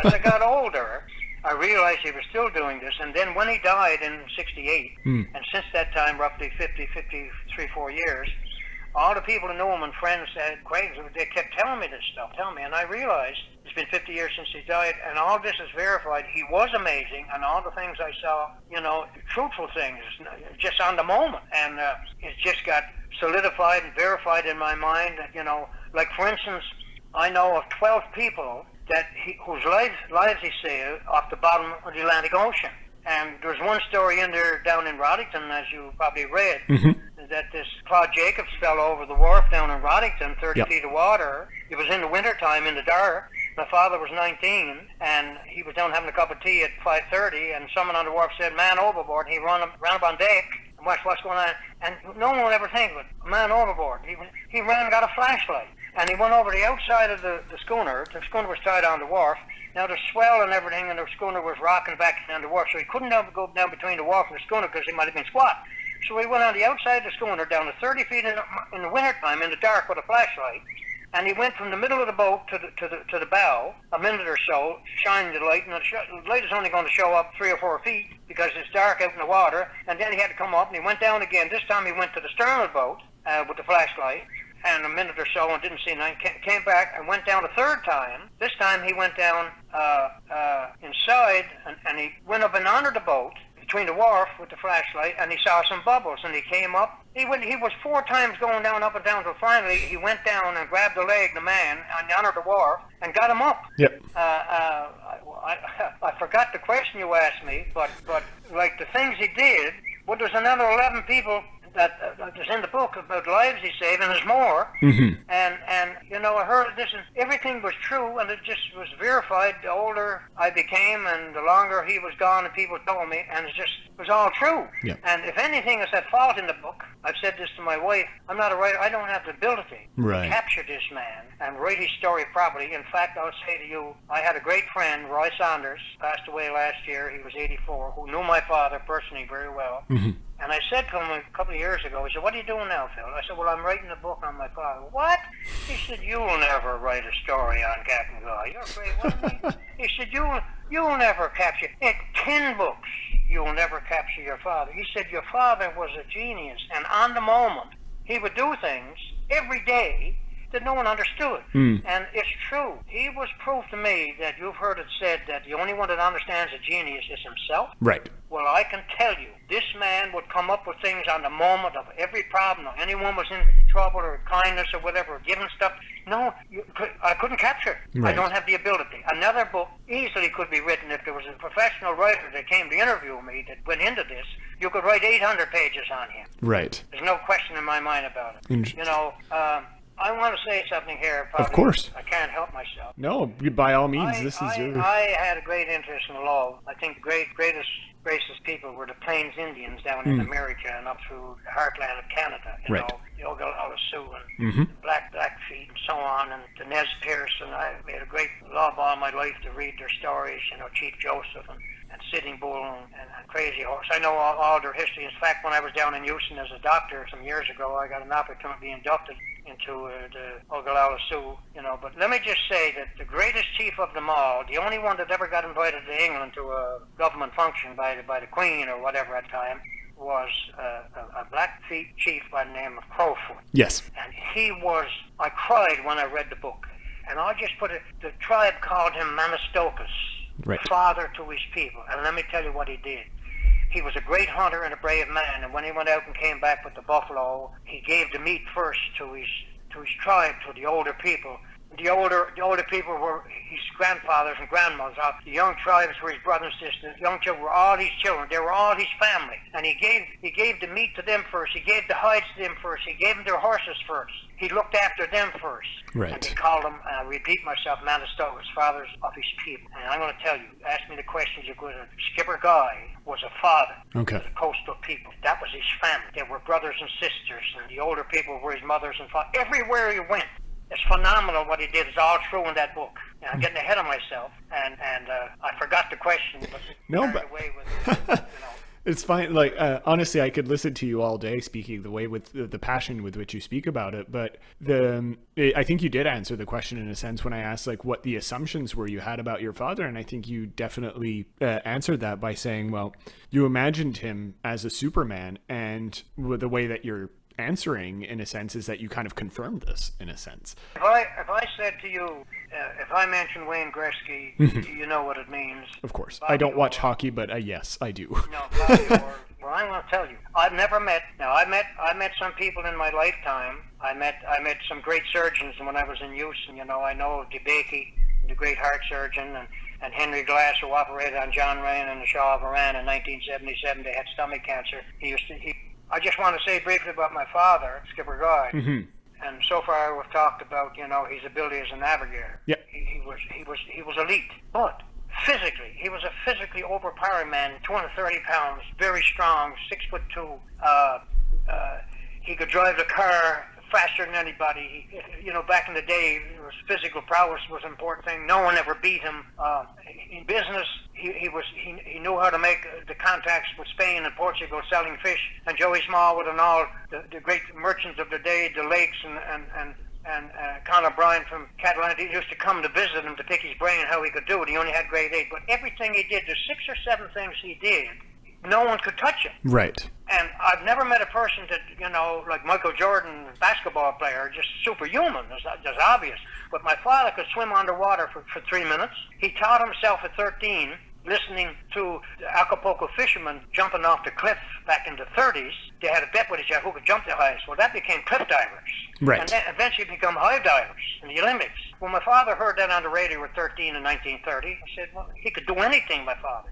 as I got older, I realized he was still doing this. And then when he died in 68, and since that time, roughly 53, 4 years, all the people who knew him and friends said, they kept telling me this stuff, and I realized it's been 50 years since he died, and all this is verified. He was amazing, and all the things I saw, truthful things, just on the moment, and it just got solidified and verified in my mind. Like for instance, I know of 12 people whose lives he saved off the bottom of the Atlantic Ocean. And there's one story in there down in Roddington, as you probably read, that this Claude Jacobs fell over the wharf down in Roddington, 30 feet of water. It was in the wintertime in the dark. My father was 19, and he was down having a cup of tea at 5:30, and someone on the wharf said, "Man overboard." And he ran up on deck and watched what's going on. And no one would ever think of it. Man overboard. He ran and got a flashlight. And he went over the outside of the schooner. The schooner was tied on the wharf. Now the swell and everything, and the schooner was rocking back down the wharf, so he couldn't go down between the wharf and the schooner because he might have been squat. So he went on the outside of the schooner down to 30 feet in the wintertime in the dark with a flashlight, and he went from the middle of the boat to the bow, a minute or so, shining the light, and the light is only going to show up 3 or 4 feet because it's dark out in the water, and then he had to come up, and he went down again. This time he went to the stern of the boat with the flashlight, and a minute or so, and didn't see nothing, came back and went down a third time. This time he went down inside, and he went up and under the boat between the wharf with the flashlight, and he saw some bubbles, and he came up. He was 4 times going down, up and down, so finally he went down and grabbed the leg, the man, under the wharf, and got him up. Yep. I forgot the question you asked me, but like the things he did, well, there's another 11 people that is in the book about lives he saved, and there's more. And I heard this, and everything was true, and it just was verified the older I became, and the longer he was gone, and people told me, and it was all true. Yep. And if anything is at fault in the book, I've said this to my wife, I'm not a writer, I don't have the ability to capture this man and write his story properly. In fact, I'll say to you, I had a great friend, Roy Saunders, passed away last year, he was 84, who knew my father personally very well. And I said to him a couple of years ago, he said, "What are you doing now, Phil?" I said, "Well, I'm writing a book on my father." "What?" He said, "You'll never write a story on Captain Guy. You're afraid, what?" He said, You'll never capture, in 10 books, you'll never capture your father. He said, "Your father was a genius, and on the moment, he would do things every day that no one understood." And it's true. He was proof to me that you've heard it said that the only one that understands a genius is himself. Right. Well, I can tell you, this man would come up with things on the moment of every problem. If anyone was in trouble or kindness or whatever, giving stuff. No, I couldn't capture it. Right. I don't have the ability. Another book easily could be written if there was a professional writer that came to interview me that went into this. You could write 800 pages on him. Right. There's no question in my mind about it. I want to say something here. Probably. Of course. I can't help myself. No, by all means. I had a great interest in law. I think the greatest racist people were the Plains Indians down in America and up through the heartland of Canada. You know, the Oglala Sioux and the Blackfeet and so on, and the Nez Perce. And I made a great love all my life to read their stories. Chief Joseph and Sitting Bull and Crazy Horse. I know all their history. In fact, when I was down in Houston as a doctor some years ago, I got an opportunity to be inducted into the Oglala Sioux, But let me just say that the greatest chief of them all, the only one that ever got invited to England to a government function by the Queen or whatever at the time, was a Blackfeet chief by the name of Crowfoot. Yes. And I cried when I read the book. And I just the tribe called him Manistocus. Right. Father to his people. And let me tell you what he did. He was a great hunter and a brave man, and when he went out and came back with the buffalo, he gave the meat first to his tribe, to the older people. The older people were his grandfathers and grandmothers. The young tribes were his brothers and sisters. The young children were all his children. They were all his family. And he gave the meat to them first. He gave the hides to them first. He gave them their horses first. He looked after them first. Right. And he called them, and I repeat myself, Manistocus, fathers of his people. And I'm going to tell you, ask me the questions you're going to. Skipper Guy was a father of the coastal people. That was his family. They were brothers and sisters, and the older people were his mothers and fathers. Everywhere he went. It's phenomenal what he did. It's all true in that book. And I'm getting ahead of myself, and I forgot the question, but away with It's fine. Like, honestly, I could listen to you all day speaking the way with the passion with which you speak about it. But I think you did answer the question in a sense when I asked like what the assumptions were you had about your father. And I think you definitely answered that by saying, well, you imagined him as a Superman, and with the way that you're answering in a sense is that you kind of confirmed this in a sense. If I said to you, if I mention Wayne Gretzky, you know what it means. Of course. Bobby I don't watch Orr. hockey, but yes, I do. No, Bobby Orr. Well, I'm going to tell you. I've never met. Now, I met some people in my lifetime. I met some great surgeons when I was in Houston. You know, I know DeBakey, the great heart surgeon, and Henry Glass, who operated on John Ryan and the Shah of Iran in 1977. They had stomach cancer. I just want to say briefly about my father, Skipper Guy. And so far we've talked about, you know, his ability as a navigator. Yeah. He was elite. But physically, he was a physically overpowering man, 230 pounds, very strong, 6'2". He could drive the car faster than anybody. You know, back in the day, physical prowess was an important thing. No one ever beat him. In business, he knew how to make the contacts with Spain and Portugal selling fish. And Joey Smallwood and all the great merchants of the day, the Lakes and Conor Bryan from Catalina, he used to come to visit him to pick his brain how he could do it. He only had grade 8, but everything he did, there's 6 or 7 things he did, no one could touch him. Right. And I've never met a person that, you know, like Michael Jordan, basketball player, just superhuman. That's obvious. But my father could swim underwater for 3 minutes. He taught himself at 13, listening to the Acapulco fishermen jumping off the cliff back in the 30s. They had a bet with each other who could jump the highest. Well, that became cliff divers. Right. And then eventually become high divers in the Olympics. When my father heard that on the radio at 13 in 1930, he said, well, he could do anything, my father.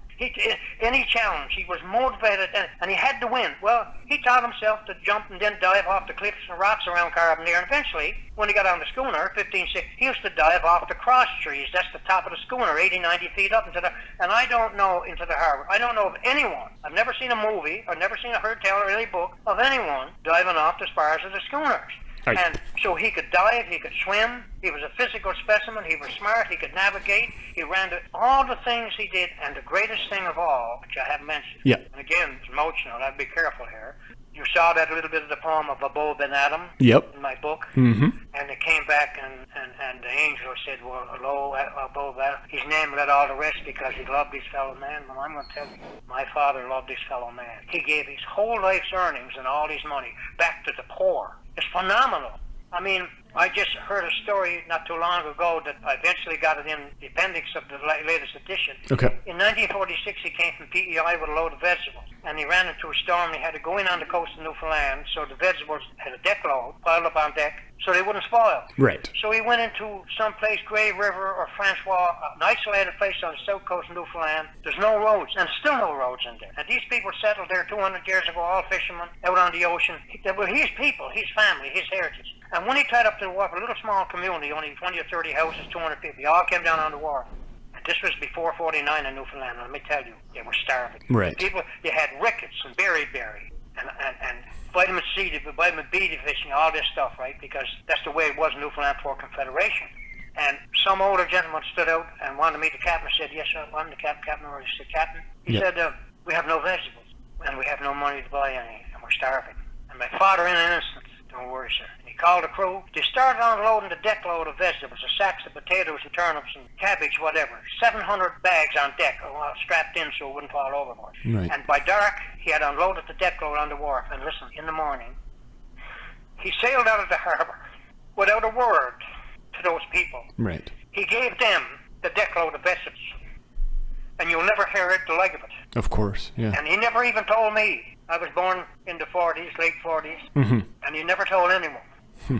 Any challenge, he was motivated, and he had to win. Well, he taught himself to jump and then dive off the cliffs and rocks around Carabiner. And eventually, when he got on the schooner, 15, 16, he used to dive off the cross trees. That's the top of the schooner, 80, 90 feet up into the, and I don't know, into the harbor. I don't know of anyone. I've never seen a movie, I've never seen a heard tell or any book of anyone diving off the spars of the schooners. Right. And so he could dive, he could swim, he was a physical specimen, he was smart, he could navigate, he ran to all the things he did, and the greatest thing of all, which I haven't mentioned, Yeah. and again, it's emotional, I'd be careful here. You saw that little bit of the poem of Abou Ben Adam Yep. in my book, Mm-hmm. and it came back, and the angel said, well, hello, Abou Ben, his name led all the rest because he loved his fellow man. Well, I'm going to tell you, my father loved his fellow man. He gave his whole life's earnings and all his money back to the poor. It's phenomenal. I mean, I just heard a story not too long ago that I eventually got it in the appendix of the latest edition. Okay. In 1946, he came from PEI with a load of vegetables, and he ran into a storm. He had to go in on the coast of Newfoundland, so the vegetables had a deck load piled up on deck, so they wouldn't spoil. Right. So he went into some place, Grey River or Francois, an isolated place on the south coast of Newfoundland. There's no roads, and still no roads in there. And these people settled there 200 years ago, all fishermen, out on the ocean. They were his people, his family, his heritage. And when he tied up to the wharf, a little small community, only 20 or 30 houses, 200 people, they all came down on the wharf. And this was before 49 in Newfoundland, and let me tell you, they were starving. Right. People, you had rickets and beriberi, and vitamin C, vitamin B deficiency, all this stuff, right? Because that's the way it was in Newfoundland before Confederation. And some older gentleman stood out and wanted to meet the captain. I said, yes, sir, I'm the captain. Or he said, Captain, he said, we have no vegetables, and we have no money to buy any, and we're starving. And my father, in an instant, don't worry, sir. And he called the crew. They started unloading the deck load of vegetables, the sacks of potatoes and turnips and cabbage, whatever. 700 bags on deck, strapped in so it wouldn't fall overboard. Right. And by dark, he had unloaded the deck load on the wharf. And listen, in the morning, he sailed out of the harbor without a word to those people. Right. He gave them the deck load of vegetables. And you'll never hear it the like of it. Of course. Yeah. And he never even told me. I was born in the 40s, late 40s, and he never told anyone.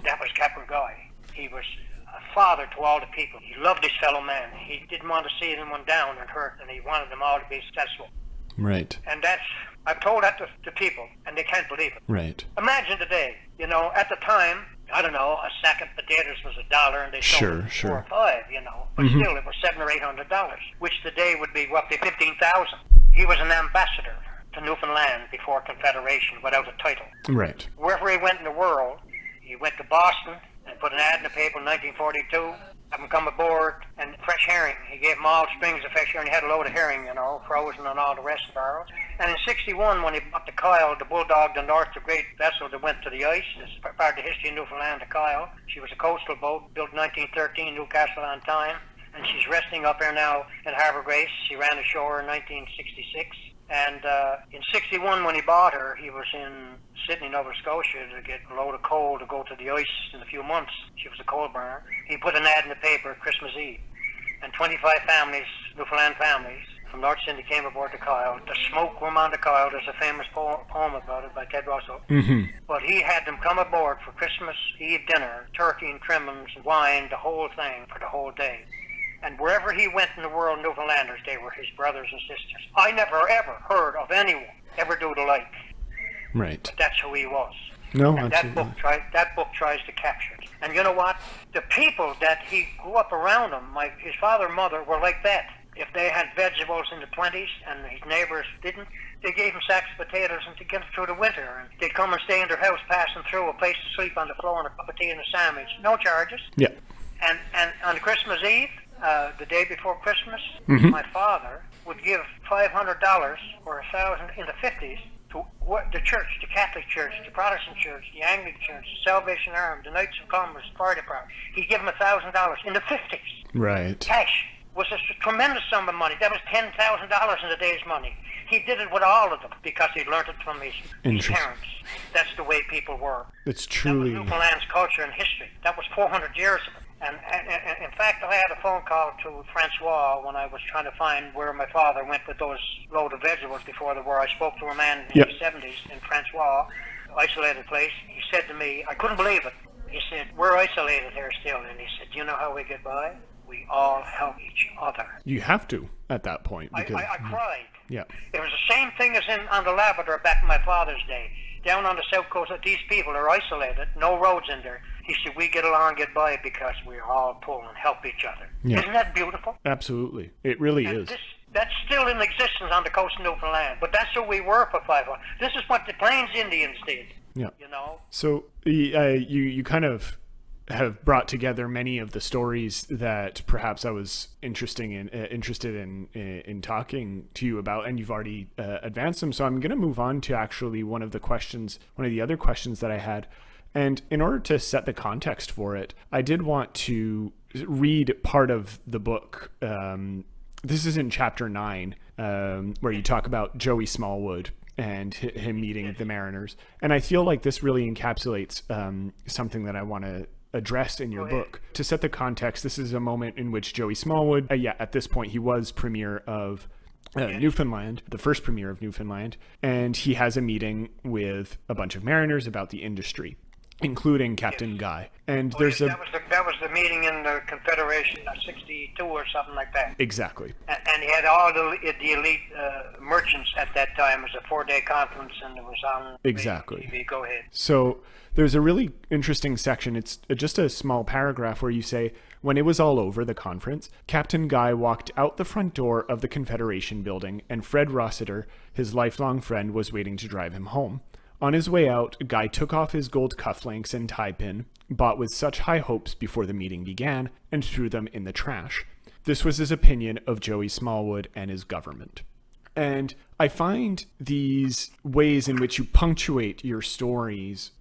That was Captain Guy. He was a father to all the people. He loved his fellow man. He didn't want to see anyone down and hurt, and he wanted them all to be successful. Right. And that's, I've told that to people, and they can't believe it. Right. Imagine today, you know, at the time, I don't know, a sack of potatoes was $1, and they sold it for $4 or $5, you know. But still, it was $700 or $800, which today would be roughly $15,000. He was an ambassador to Newfoundland before Confederation without a title. Right. Wherever he went in the world, he went to Boston and put an ad in the paper in 1942, have them come aboard, and fresh herring. He gave them all strings of fresh herring. He had a load of herring, frozen and all the rest of barrels. And in 61, when he bought the Kyle, the Bulldog, the North, the great vessel that went to the ice, it's part of the history of Newfoundland, the Kyle. She was a coastal boat, built in 1913, Newcastle on time. And she's resting up here now in Harbour Grace. She ran ashore in 1966. And in 61, when he bought her, he was in Sydney, Nova Scotia, to get a load of coal to go to the ice in a few months. She was a coal burner. He put an ad in the paper Christmas Eve. And 25 families, Newfoundland families, from North Sydney came aboard the Kyle. The smoke room on the Kyle, there's a famous poem about it by Ted Russell. Mm-hmm. But he had them come aboard for Christmas Eve dinner, turkey and trimmings, wine, the whole thing for the whole day. And wherever he went in the world, Newfoundlanders, they were his brothers and sisters. I never, ever heard of anyone ever do the like. Right. But that's who he was. No, and absolutely. that book tries to capture it. And you know what? The people that he grew up around him, his father and mother, were like that. If they had vegetables in the 20s and his neighbors didn't, they gave him sacks of potatoes and to get through the winter. And they'd come and stay in their house, passing through, a place to sleep on the floor and a cup of tea and a sandwich. No charges. Yeah. And on Christmas Eve, the day before Christmas, mm-hmm. my father would give $500 or $1,000 in the 50s to the church, the Catholic Church, the Protestant Church, the Anglican Church, the Salvation Army, the Knights of Columbus, the Fire Department. He'd give them $1,000 in the 50s. Right. Cash was a tremendous sum of money. That was $10,000 in the day's money. He did it with all of them because he learned it from his parents. That's the way people were. It's truly... That was Newfoundland's culture and history. That was 400 years of it. And in fact, I had a phone call to Francois when I was trying to find where my father went with those load of vegetables before the war. I spoke to a man in the 70s in Francois, isolated place. He said to me, I couldn't believe it. He said, we're isolated here still. And he said, do you know how we get by? We all help each other. You have to at that point. Because, I cried. Yeah. It was the same thing as on the Labrador back in my father's day. Down on the south coast, these people are isolated, no roads in there. He said, we get along, get by because we all pull and help each other. Yeah. Isn't that beautiful? Absolutely. It really is. That's still in existence on the coast of Newfoundland. But that's who we were for 500. This is what the Plains Indians did. Yeah. You know? So you kind of have brought together many of the stories that perhaps I was interested in talking to you about, and you've already advanced them. So I'm going to move on to actually one of the other questions that I had. And in order to set the context for it, I did want to read part of the book. This is in chapter 9, where you talk about Joey Smallwood and him meeting the Mariners. And I feel like this really encapsulates something that I want to address in your book. To set the context, this is a moment in which Joey Smallwood, at this point he was premier of Newfoundland, the first premier of Newfoundland, and he has a meeting with a bunch of mariners about the industry, including Captain Guy. And that was the meeting in the Confederation, 62 or something like that. Exactly. And he had all the elite merchants at that time. It was a 4-day conference, and it was on exactly. TV. Go ahead. So there's a really interesting section. It's just a small paragraph where you say, when it was all over, the conference, Captain Guy walked out the front door of the Confederation building, and Fred Rossiter, his lifelong friend, was waiting to drive him home. On his way out, Guy took off his gold cufflinks and tie pin, bought with such high hopes before the meeting began, and threw them in the trash. This was his opinion of Joey Smallwood and his government. And I find these ways in which you punctuate your stories,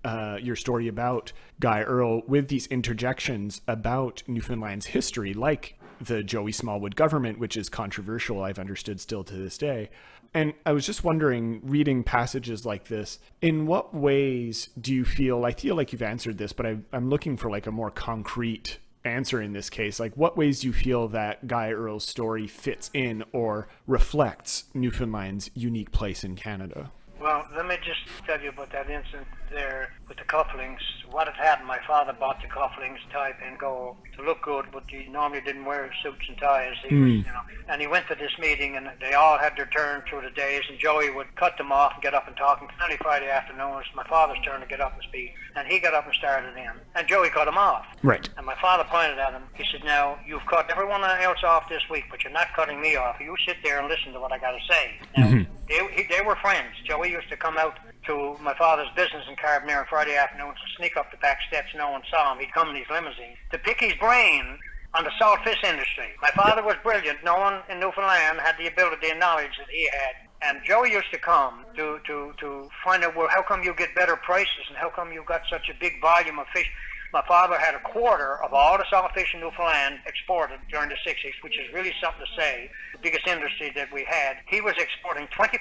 your story about Guy Earle, with these interjections about Newfoundland's history, like the Joey Smallwood government, which is controversial, I've understood still to this day. And I was just wondering, reading passages like this, in what ways do you feel, I feel like you've answered this, but I'm looking for like a more concrete answer in this case. Like, what ways do you feel that Guy Earle's story fits in or reflects Newfoundland's unique place in Canada? Well, let me just tell you about that incident there with the cufflinks. What had happened, my father bought the cufflinks, tie pin, gold, to look good, but he normally didn't wear suits and ties. He was, and he went to this meeting, and they all had their turn through the days, and Joey would cut them off and get up and talk. And finally, Friday afternoon, it was my father's turn to get up and speak, and he got up and started in, and Joey cut him off. Right. And my father pointed at him. He said, now, you've cut everyone else off this week, but you're not cutting me off. You sit there and listen to what I got to say. Now, they were friends. Joey used to come out to my father's business in Carbonera on Friday afternoons to sneak up the back steps. No one saw him. He'd come in his limousine to pick his brain on the salt fish industry. My father was brilliant. No one in Newfoundland had the ability and knowledge that he had. And Joe used to come to find out, well, how come you get better prices and how come you got such a big volume of fish? My father had a quarter of all the salt fish in Newfoundland exported during the 60s, which is really something to say, the biggest industry that we had. He was exporting 25%,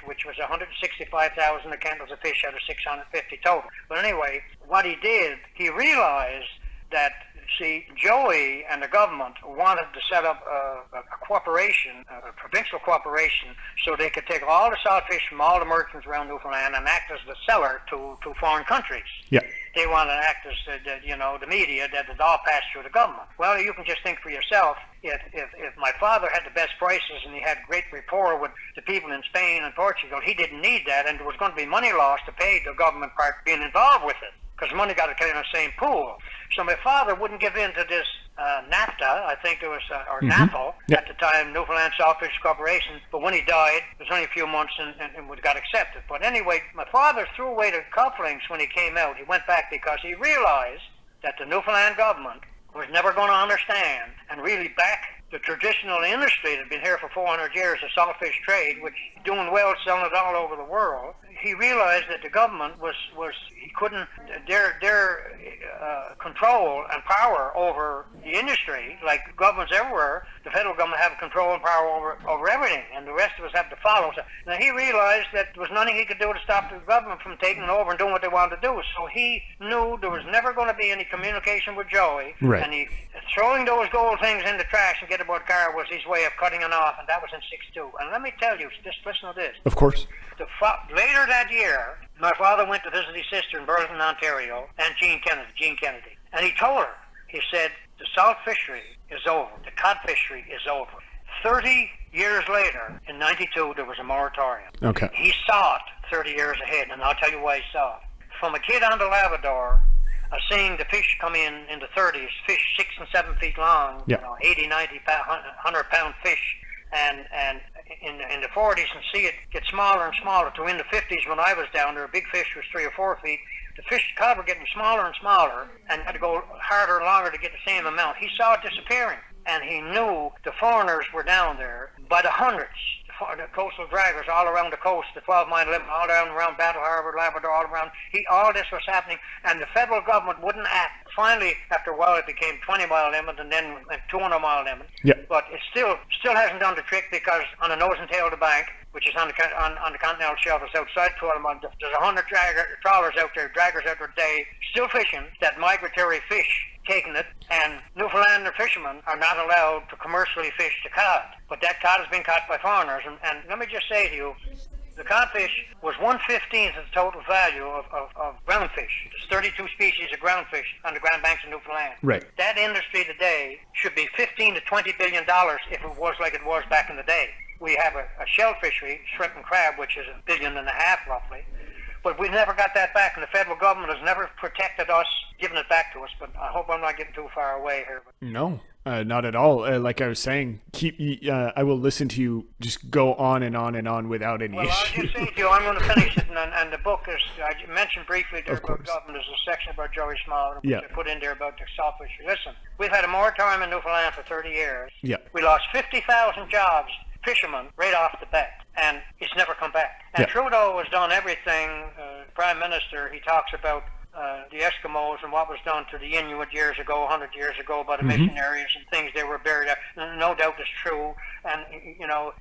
which was 165,000 candles of fish out of 650 total. But anyway, what he did, he realized that, see, Joey and the government wanted to set up a corporation, a provincial corporation, so they could take all the salt fish from all the merchants around Newfoundland and act as the seller to foreign countries. Yeah. They wanted to act as the media that it all passed through the government. Well, you can just think for yourself, if my father had the best prices and he had great rapport with the people in Spain and Portugal, he didn't need that, and there was going to be money lost to pay the government part being involved with it, because money got to come in the same pool. So my father wouldn't give in to this NAFTA, I think it was, or NAFO, at the time, Newfoundland Saltfish Corporation. But when he died, it was only a few months and we got accepted. But anyway, my father threw away the cufflinks when he came out. He went back because he realized that the Newfoundland government was never going to understand and really back the traditional industry that had been here for 400 years, the saltfish trade, which doing well, selling it all over the world. He realized that the government he couldn't, their control and power over the industry, like governments everywhere, the federal government have control and power over everything, and the rest of us have to follow. So, now he realized that there was nothing he could do to stop the government from taking it over and doing what they wanted to do. So he knew there was never going to be any communication with Joey, right. And he throwing those gold things in the trash and get aboard car was his way of cutting it off, and that was in '62. And let me tell you, just listen to this. Of course. Later that year, my father went to visit his sister in Burlington, Ontario, and Jean Kennedy. And he told her, he said, the salt fishery is over. The cod fishery is over. 30 years later, in '92, there was a moratorium. Okay. He saw it 30 years ahead, and I'll tell you why he saw it. From a kid on the Labrador, seeing the fish come in the 30s, fish 6 and 7 feet long, 80, 90, 100-pound fish, and in the 40s, and see it get smaller and smaller. To in the 50s, when I was down there, a big fish was 3 or 4 feet. The cod were getting smaller and smaller, and had to go harder and longer to get the same amount. He saw it disappearing, and he knew the foreigners were down there by the hundreds. The coastal draggers all around the coast, the 12-mile limit, all around Battle Harbor, Labrador, all around. All this was happening, and the federal government wouldn't act. Finally, after a while, it became 20-mile limit, and then 200-mile limit. Yeah. But it still hasn't done the trick, because on the nose and tail of the bank, which is on the continental shelf, it's outside 12 miles. There's 100 trawlers out there, draggers out there today, still fishing that migratory fish, taking it, and Newfoundlander fishermen are not allowed to commercially fish the cod. But that cod has been caught by foreigners, and let me just say to you, the codfish was 1/15 of the total value of groundfish. There's 32 species of groundfish on the Grand Banks of Newfoundland. Right. That industry today should be $15 to $20 billion if it was like it was back in the day. We have a shell fishery, shrimp and crab, which is $1.5 billion roughly. But we never got that back, and the federal government has never protected us, given it back to us. But I hope I'm not getting too far away here. No, not at all. Like I was saying, I will listen to you just go on and on and on without any Well, issue. I'll just say to you, I'm going to finish it, and the book is, I mentioned briefly there about government, there's a section about Joey Small, which I put in there about the salt fishery. Listen, we've had a moratorium in Newfoundland for 30 years. Yeah. We lost 50,000 jobs, fishermen, right off the bat, and it's never come back. And Trudeau has done everything, Prime Minister, he talks about the Eskimos and what was done to the Inuit years ago, 100 years ago, by the missionaries and things they were buried at. No doubt it's true, and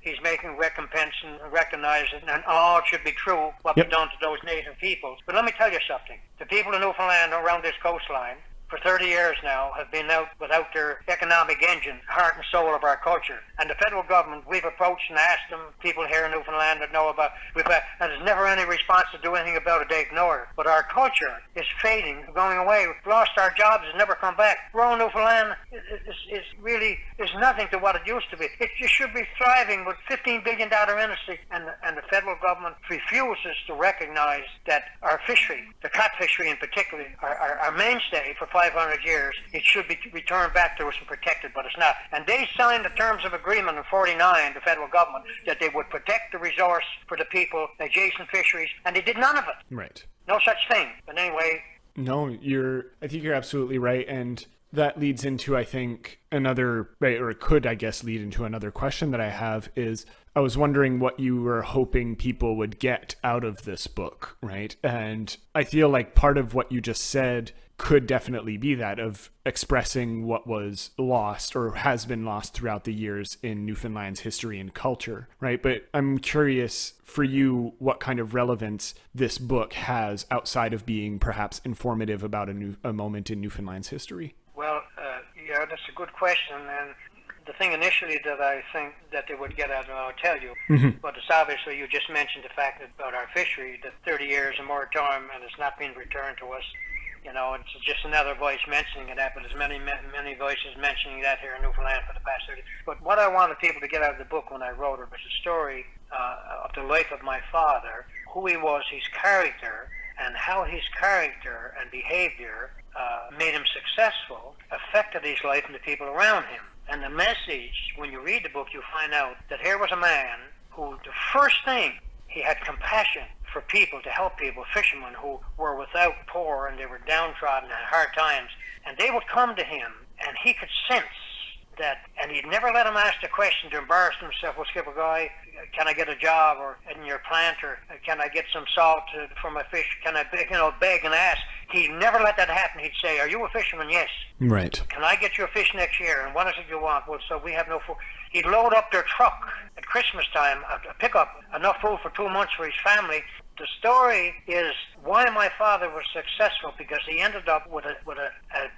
he's making recompense and recognizing, and all should be true what was done to those native peoples. But let me tell you something. The people of Newfoundland around this coastline for 30 years now have been out without their economic engine, heart and soul of our culture. And the federal government, we've approached and asked them, people here in Newfoundland that know about, and there's never any response to do anything about it. They ignore it. But our culture is fading, going away. We've lost our jobs and never come back. Rural Newfoundland is nothing to what it used to be. It just should be thriving with $15 billion industry, and the federal government refuses to recognize that our fishery, the cod fishery in particular, our mainstay for 500 years, it should be returned back to us and protected, but it's not. And they signed the terms of agreement in '49, the federal government, that they would protect the resource for the people, adjacent fisheries, and they did none of it. Right. No such thing. But anyway. No, I think you're absolutely right. And that leads into, I think, another, or it could, I guess, lead into another question that I have is, I was wondering what you were hoping people would get out of this book, right? And I feel like part of what you just said could definitely be that of expressing what was lost or has been lost throughout the years in Newfoundland's history and culture, right? But I'm curious for you what kind of relevance this book has outside of being perhaps informative about a moment in Newfoundland's history. Well, yeah, that's a good question, and the thing initially that I think that they would get at, and I'll tell you, but it's obviously, you just mentioned the fact that about our fishery, that 30 years of moratorium and it's not been returned to us. You know, it's just another voice mentioning that, but there's many voices mentioning that here in Newfoundland for the past 30 years. But what I wanted people to get out of the book when I wrote it was a story of the life of my father, who he was, his character, and how his character and behavior made him successful, affected his life and the people around him. And the message, when you read the book, you find out that here was a man who, the first thing, he had compassion for people, to help people, fishermen who were without, poor, and they were downtrodden and had hard times. And they would come to him, and he could sense that, and he'd never let them ask the question to embarrass himself. Well, Skipper Guy, can I get a job or in your plant, or can I get some salt for my fish? Can I beg and ask? He never let that happen. He'd say, are you a fisherman? Yes. Right. Can I get you a fish next year? And what is it you want? Well, so we have no food. He'd load up their truck at Christmas time, pick up enough food for 2 months for his family. The story is why my father was successful, because he ended up with a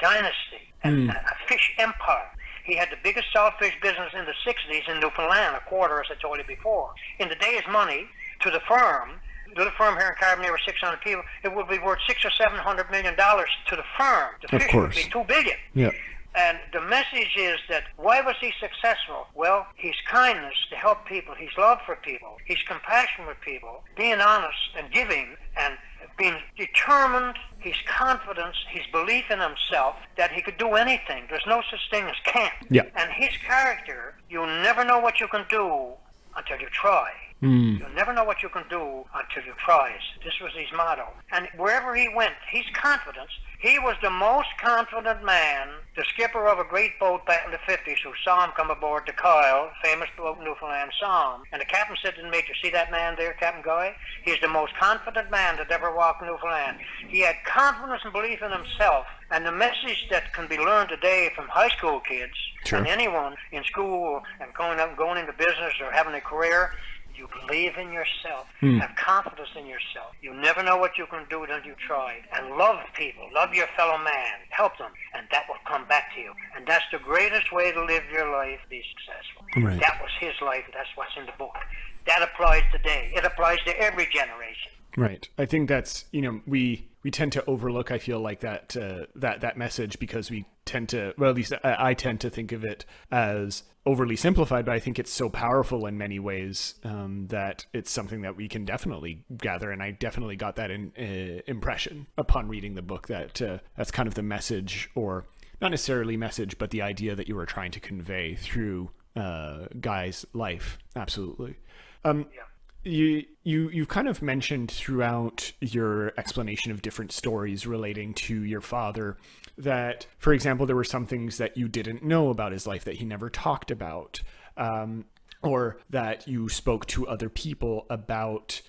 dynasty, a fish empire. He had the biggest saltfish business in the 60s in Newfoundland, a quarter, as I told you before. In the day's money, to the firm, little firm here in Carbondale with 600 people, it would be worth $600 or $700 million to the firm. The fish would be $2 billion. Yeah. And the message is that, why was he successful? Well, his kindness to help people, his love for people, his compassion with people, being honest and giving, and being determined, his confidence, his belief in himself that he could do anything. There's no such thing as can't. Yeah. And his character, you'll never know what you can do until you try. You'll never know what you can do until you try. This was his motto. And wherever he went, his confidence, he was the most confident man, the skipper of a great boat back in the 50s who saw him come aboard the Kyle, famous boat in Newfoundland, saw him. And the captain said to the mate, you see that man there, Captain Guy? He's the most confident man that ever walked Newfoundland. He had confidence and belief in himself. And the message that can be learned today from high school kids, sure, and anyone in school and going into business or having a career, you believe in yourself. Have confidence in yourself. You never know what you can do until you try. And love people. Love your fellow man. Help them. And that will come back to you. And that's the greatest way to live your life, be successful. Right. That was his life. That's what's in the book. That applies today. It applies to every generation. Right. I think that's, we tend to overlook, I feel like, that message, because we tend to, well, at least I tend to think of it as overly simplified, but I think it's so powerful in many ways that it's something that we can definitely gather. And I definitely got that impression upon reading the book, that that's kind of the message, or not necessarily message, but the idea that you were trying to convey through Guy's life. Absolutely. Yeah. You've kind of mentioned throughout your explanation of different stories relating to your father that, for example, there were some things that you didn't know about his life that he never talked about, or that you spoke to other people about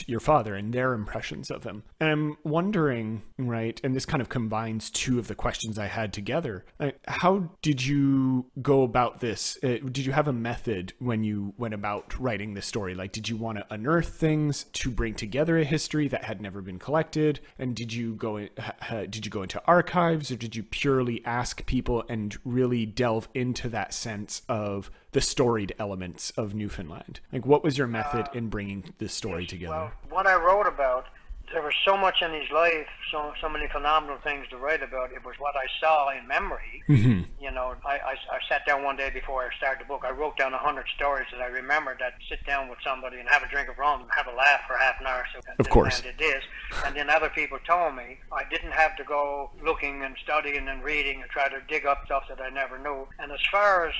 your father and their impressions of him. And I'm wondering, right, and this kind of combines two of the questions I had together. How did you go about this? Did you have a method when you went about writing this story? Like, did you want to unearth things to bring together a history that had never been collected? And did you go into archives, or did you purely ask people and really delve into that sense of the storied elements of Newfoundland? Like, what was your method in bringing this story together? Well, what I wrote about, there was so much in his life, so many phenomenal things to write about. It was what I saw in memory. I sat down one day before I started the book. I wrote down 100 stories that I remembered. I'd sit down with somebody and have a drink of rum and have a laugh for half an hour. So of course. Did this. And then other people told me I didn't have to go looking and studying and reading and try to dig up stuff that I never knew. And as far as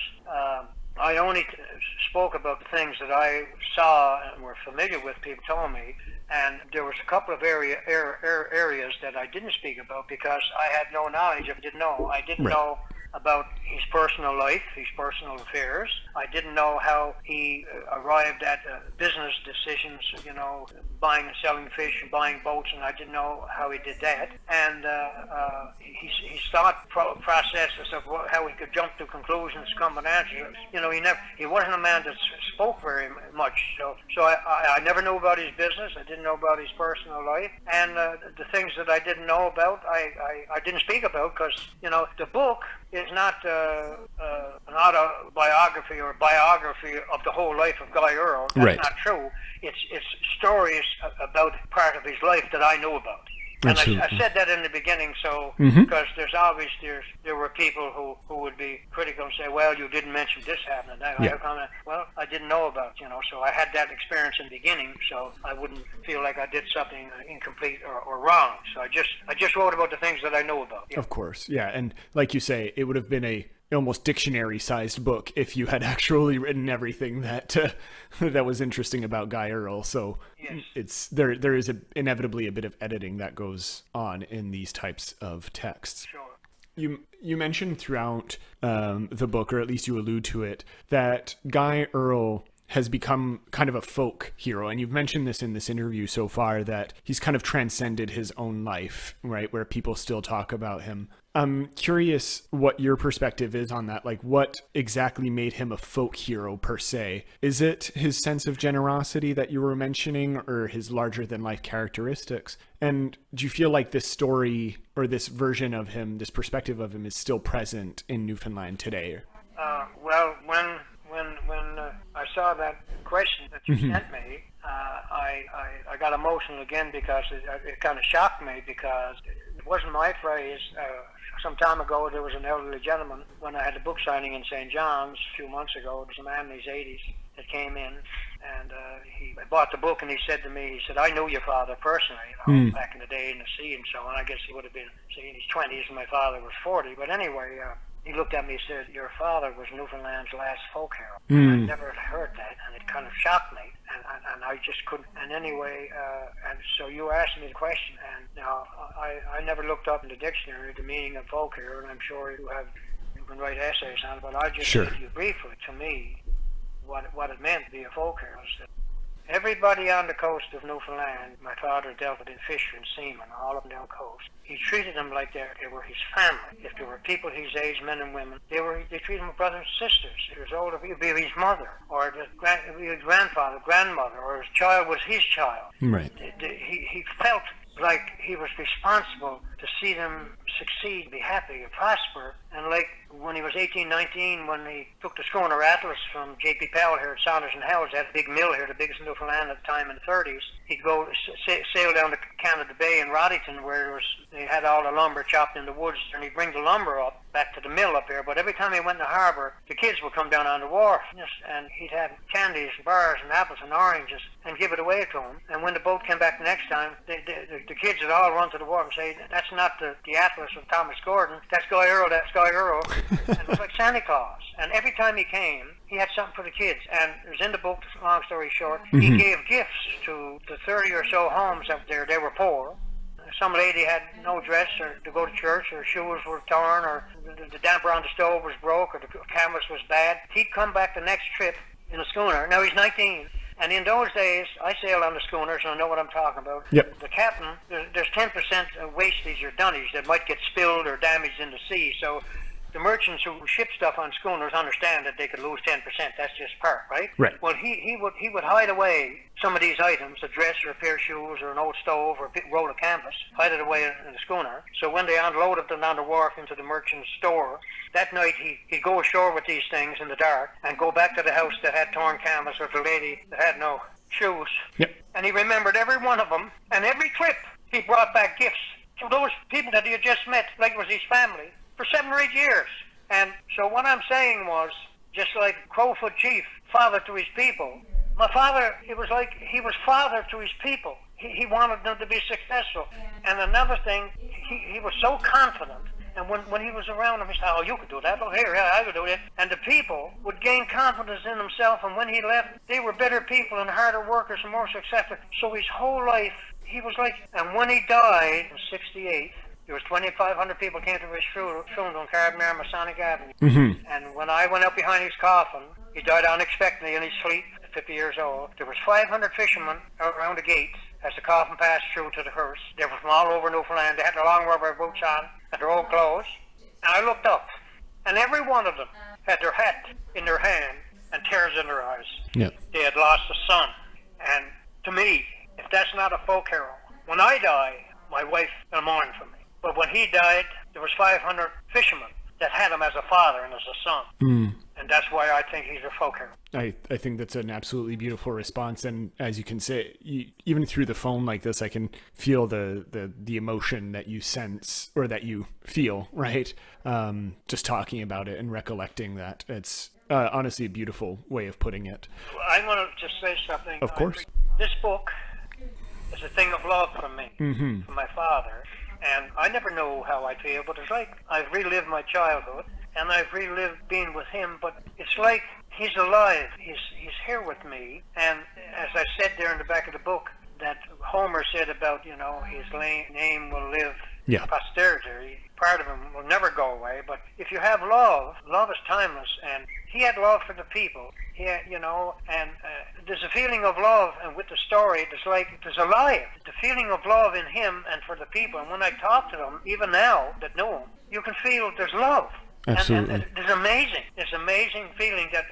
I only spoke about the things that I saw and were familiar with, people told me, And there was a couple of areas that I didn't speak about because I had no knowledge of, didn't know. I didn't know about his personal life, his personal affairs. I didn't know how he arrived at business decisions, buying and selling fish and buying boats, and I didn't know how he did that. And his thought processes of how he could jump to conclusions, come with answers. He wasn't a man that spoke very much. So I never knew about his business. I didn't know about his personal life, and the things that I didn't know about, I didn't speak about because the book is not an autobiography or biography of the whole life of Guy Earle. That's not true. It's stories about part of his life that I knew about. And I said that in the beginning, so because there were people who would be critical and say, well, you didn't mention this happening. Well, I didn't know about, so I had that experience in the beginning, so I wouldn't feel like I did something incomplete or wrong. So I just wrote about the things that I know about. Yeah. Of course, yeah, and like you say, it would have been a almost dictionary-sized book if you had actually written everything that that was interesting about Guy Earle. So it's there is inevitably a bit of editing that goes on in these types of texts. Sure. You mentioned throughout the book, or at least you allude to it, that Guy Earle has become kind of a folk hero. And you've mentioned this in this interview so far, that he's kind of transcended his own life, right? Where people still talk about him. I'm curious what your perspective is on that. Like, what exactly made him a folk hero per se? Is it his sense of generosity that you were mentioning, or his larger than life characteristics? And do you feel like this story or this version of him, this perspective of him, is still present in Newfoundland today? Well, when I saw that question that you sent me, I got emotional again because it kind of shocked me, because it wasn't my phrase. Some time ago, there was an elderly gentleman, when I had the book signing in St. John's a few months ago, it was a man in his 80s that came in, and he bought the book, and he said to me, I knew your father personally, back in the day in the sea and so on. I guess he would have been, in his 20s, and my father was 40. But anyway, he looked at me and said, your father was Newfoundland's last folk hero. I never heard that, and it kind of shocked me, and I just couldn't. And anyway, and so you asked me the question, and now I never looked up in the dictionary the meaning of folk hero, and I'm sure you can write essays on it, but I'll just give you briefly, to me, what it meant to be a folk hero. Everybody on the coast of Newfoundland, my father dealt with in fisher and seamen, all up and down the coast. He treated them like they were his family. If there were people his age, men and women, they treated them as brothers and sisters. If he was older, it would be his mother, or his grandfather, grandmother, or his child was his child. Right. He felt like he was responsible to see them succeed, be happy, and prosper. And like when he was 18, 19, when he took the schooner Atlas from J.P. Powell here at Saunders and Howells, they had a big mill here, the biggest in Newfoundland at the time in the 30s. He'd go sail down to Canada Bay in Rodditon, where they had all the lumber chopped in the woods, and he'd bring the lumber up back to the mill up here. But every time he went in the harbor, the kids would come down on the wharf, and he'd have candies and bars and apples and oranges and give it away to them. And when the boat came back the next time, the kids would all run to the wharf and say, that's not the Atlas of Thomas Gordon, that's Guy Earle, that's Guy Earle. And it was like Santa Claus. And every time he came, he had something for the kids. And it was in the book, long story short, he gave gifts to the 30 or so homes up there. They were poor. Some lady had no dress or to go to church, or shoes were torn, or the damper on the stove was broke, or the canvas was bad. He'd come back the next trip in a schooner. Now he's 19. And in those days, I sailed on the schooners, and I know what I'm talking about. Yep. The captain, there's 10% of wastage or dunnage that might get spilled or damaged in the sea. So the merchants who ship stuff on schooners understand that they could lose 10%. That's just part, right? Right. Well, he would hide away some of these items, a dress or a pair of shoes or an old stove or a roll of canvas, hide it away in the schooner. So when they unloaded them on the wharf into the merchant's store, that night he'd go ashore with these things in the dark and go back to the house that had torn canvas, or the lady that had no shoes. Yep. And he remembered every one of them, and every trip he brought back gifts to those people that he had just met, like it was his family, for 7 or 8 years. And so what I'm saying was, just like Crowfoot Chief, father to his people, my father, it was like he was father to his people. He wanted them to be successful. And another thing, he was so confident And when he was around him, he said, oh, you could do that. Oh, here, yeah, I could do it. And the people would gain confidence in themselves, and when he left, they were better people and harder workers and more successful. So his whole life, he was like, and when he died in 68, there was 2,500 people came to his funeral in Carbonara, Masonic Avenue. Mm-hmm. And when I went up behind his coffin, he died unexpectedly in his sleep at 50 years old. There was 500 fishermen around the gates as the coffin passed through to the hearse. They were from all over Newfoundland. They had their long rubber boots on and their old clothes. And I looked up, and every one of them had their hat in their hand and tears in their eyes. Yeah. They had lost a son. And to me, if that's not a folk hero, when I die, my wife will mourn for me. But when he died, there was 500 fishermen that had him as a father and as a son. Mm. And that's why I think he's a folk hero. I think that's an absolutely beautiful response. And as you can say, even through the phone like this, I can feel the emotion that you sense or that you feel, right? Just talking about it and recollecting that. It's honestly a beautiful way of putting it. I want to just say something. Of course. This book is a thing of love from me, Mm-hmm. from my father. And I never know how I feel, but it's like I've relived my childhood, and I've relived being with him, but it's like he's alive. He's here with me. And as I said there in the back of the book, that Homer said about, his name will live in posterity. Part of him will never go away, but if you have love is timeless, and he had love for the people. He had, and there's a feeling of love, and with the story, there's alive. The feeling of love in him and for the people. And when I talk to them, even now that know him, you can feel there's love. Absolutely. And it's amazing. It's amazing feeling that,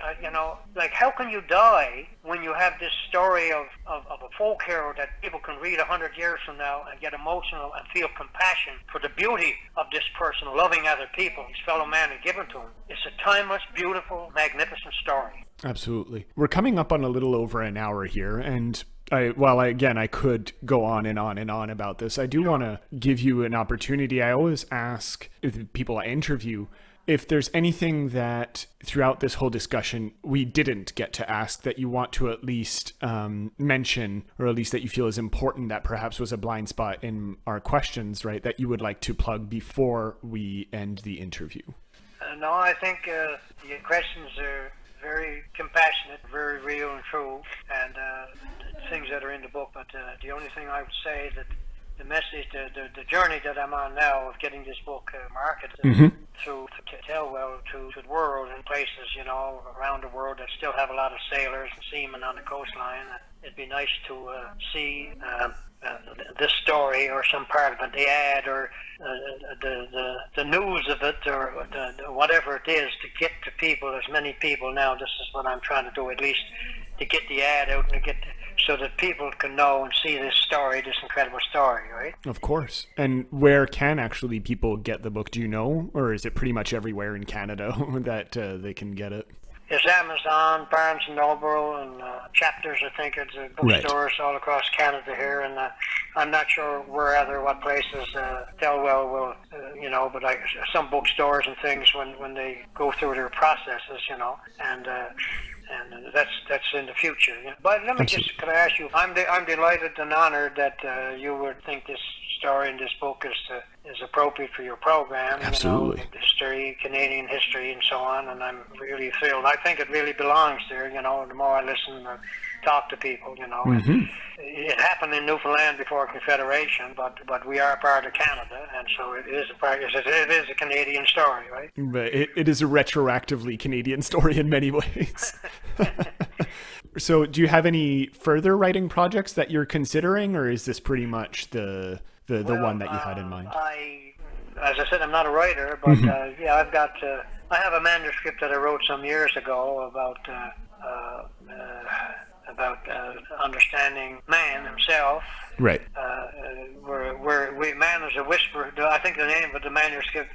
like how can you die when you have this story of a folk hero that people can read 100 years from now and get emotional and feel compassion for the beauty of this person loving other people, his fellow man and given to him. It's a timeless, beautiful, magnificent story. Absolutely. We're coming up on a little over an hour here, and I could go on and on and on about this. I do want to give you an opportunity. I always ask the people I interview if there's anything that throughout this whole discussion we didn't get to ask that you want to at least mention, or at least that you feel is important, that perhaps was a blind spot in our questions, right, that you would like to plug before we end the interview. No, I think the questions are very compassionate, very real and true, and things that are in the book. But the only thing I would say that the message, the journey that I'm on now of getting this book marketed through Telwell to the world and places, around the world that still have a lot of sailors and seamen on the coastline. It'd be nice to see this story or some part of it, the ad or the news of it or whatever it is, to get to people, as many people now. This is what I'm trying to do, at least to get the ad out and to get so that people can know and see this story, this incredible story, right? Of course. And where can actually people get the book? Do you know? Or is it pretty much everywhere in Canada that they can get it? It's Amazon, Barnes & Noble, and Chapters, I think. It's bookstores all across Canada here. And I'm not sure what places Telwell will, but some bookstores and things when they go through their processes, and that's in the future. But let me could I ask you, I'm delighted and honored that you would think this story in this book is appropriate for your program. Absolutely. History, Canadian history, and so on, and I'm really thrilled. I think it really belongs there, the more I listen or talk to people, It happened in Newfoundland before Confederation, but we are part of Canada, and so it is a Canadian story, right? But it is a retroactively Canadian story in many ways. So do you have any further writing projects that you're considering, or is this pretty much the one that you had in mind? As I said, I'm not a writer, but I have a manuscript that I wrote some years ago about understanding man himself. Right. Where man is a whisper. I think the name of the manuscript,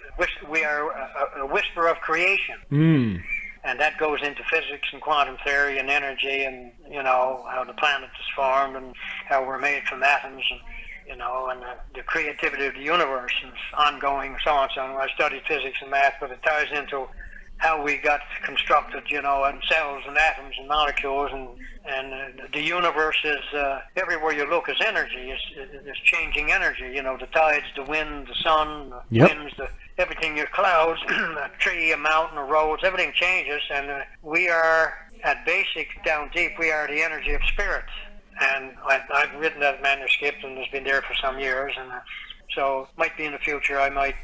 we are a whisper of creation. Mm. And that goes into physics and quantum theory and energy and, how the planet is formed and how we're made from atoms and, and the creativity of the universe is ongoing and so on. So I studied physics and math, but it ties into how we got constructed, and cells and atoms and molecules, and the universe is, everywhere you look is energy, is changing energy, the tides, the wind, the sun, the winds, everything, your clouds, a tree, a mountain, a roads, everything changes, and we are, at basic, down deep, we are the energy of spirits. And I've written that manuscript, and it's been there for some years, and so might be in the future I may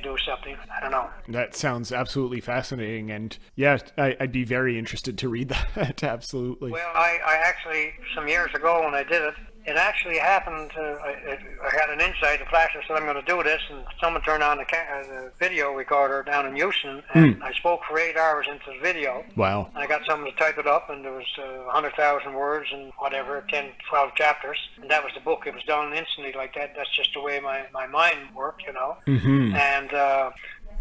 do something. I don't know. That sounds absolutely fascinating, and yeah, I'd be very interested to read that. Absolutely. Well, I actually, some years ago when I did it, it actually happened. I had an insight, a flash. I said, I'm going to do this, and someone turned on the video recorder down in Houston, and I spoke for 8 hours into the video. Wow. I got someone to type it up, and there was 100,000 words and whatever, 10, 12 chapters, and that was the book. It was done instantly like that. That's just the way my mind worked, you know. Mm-hmm. And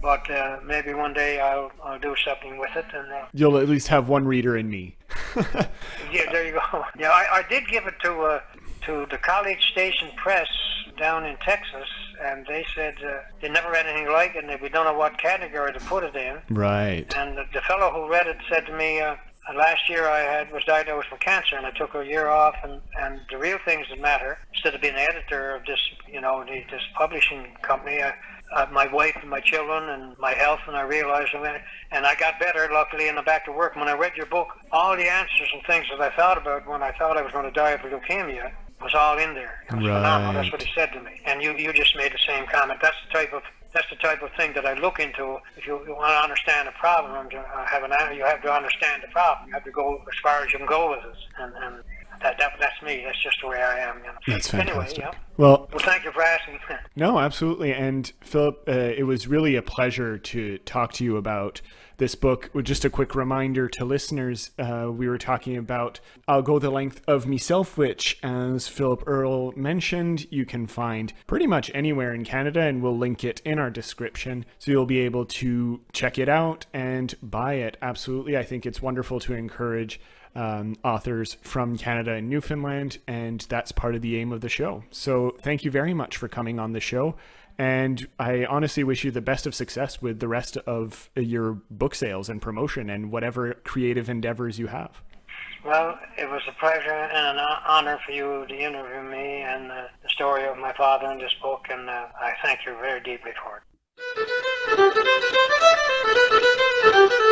but maybe one day I'll do something with it, and you'll at least have one reader in me. Yeah, there you go. Yeah, I did give it to the College Station Press down in Texas, and they said they never read anything like it, and we don't know what category to put it in. Right. And the fellow who read it said to me, last year I was diagnosed with cancer, and I took a year off, and the real things that matter, instead of being the editor of this, you know, this publishing company, my wife and my children and my health, and I realized, and I got better, luckily, and I'm back to work. When I read your book, all the answers and things that I thought about when I thought I was going to die of leukemia was all in there. It was phenomenal. That's what he said to me. And you just made the same comment. That's the type of thing that I look into. If you want to understand a problem, you have to understand the problem. You have to go as far as you can go with it. And that's me. That's just the way I am. You know? That's fantastic. Anyway, yeah. Well, thank you for asking. No, absolutely. And Philip, it was really a pleasure to talk to you about this book. Just a quick reminder to listeners, we were talking about I'll Go the Length of Meself, which, as Philip Earle mentioned, you can find pretty much anywhere in Canada, and we'll link it in our description. So you'll be able to check it out and buy it. Absolutely. I think it's wonderful to encourage authors from Canada and Newfoundland, and that's part of the aim of the show. So thank you very much for coming on the show, and I honestly wish you the best of success with the rest of your book sales and promotion and whatever creative endeavors you have. Well, it was a pleasure and an honor for you to interview me and the story of my father in this book, and I thank you very deeply for it.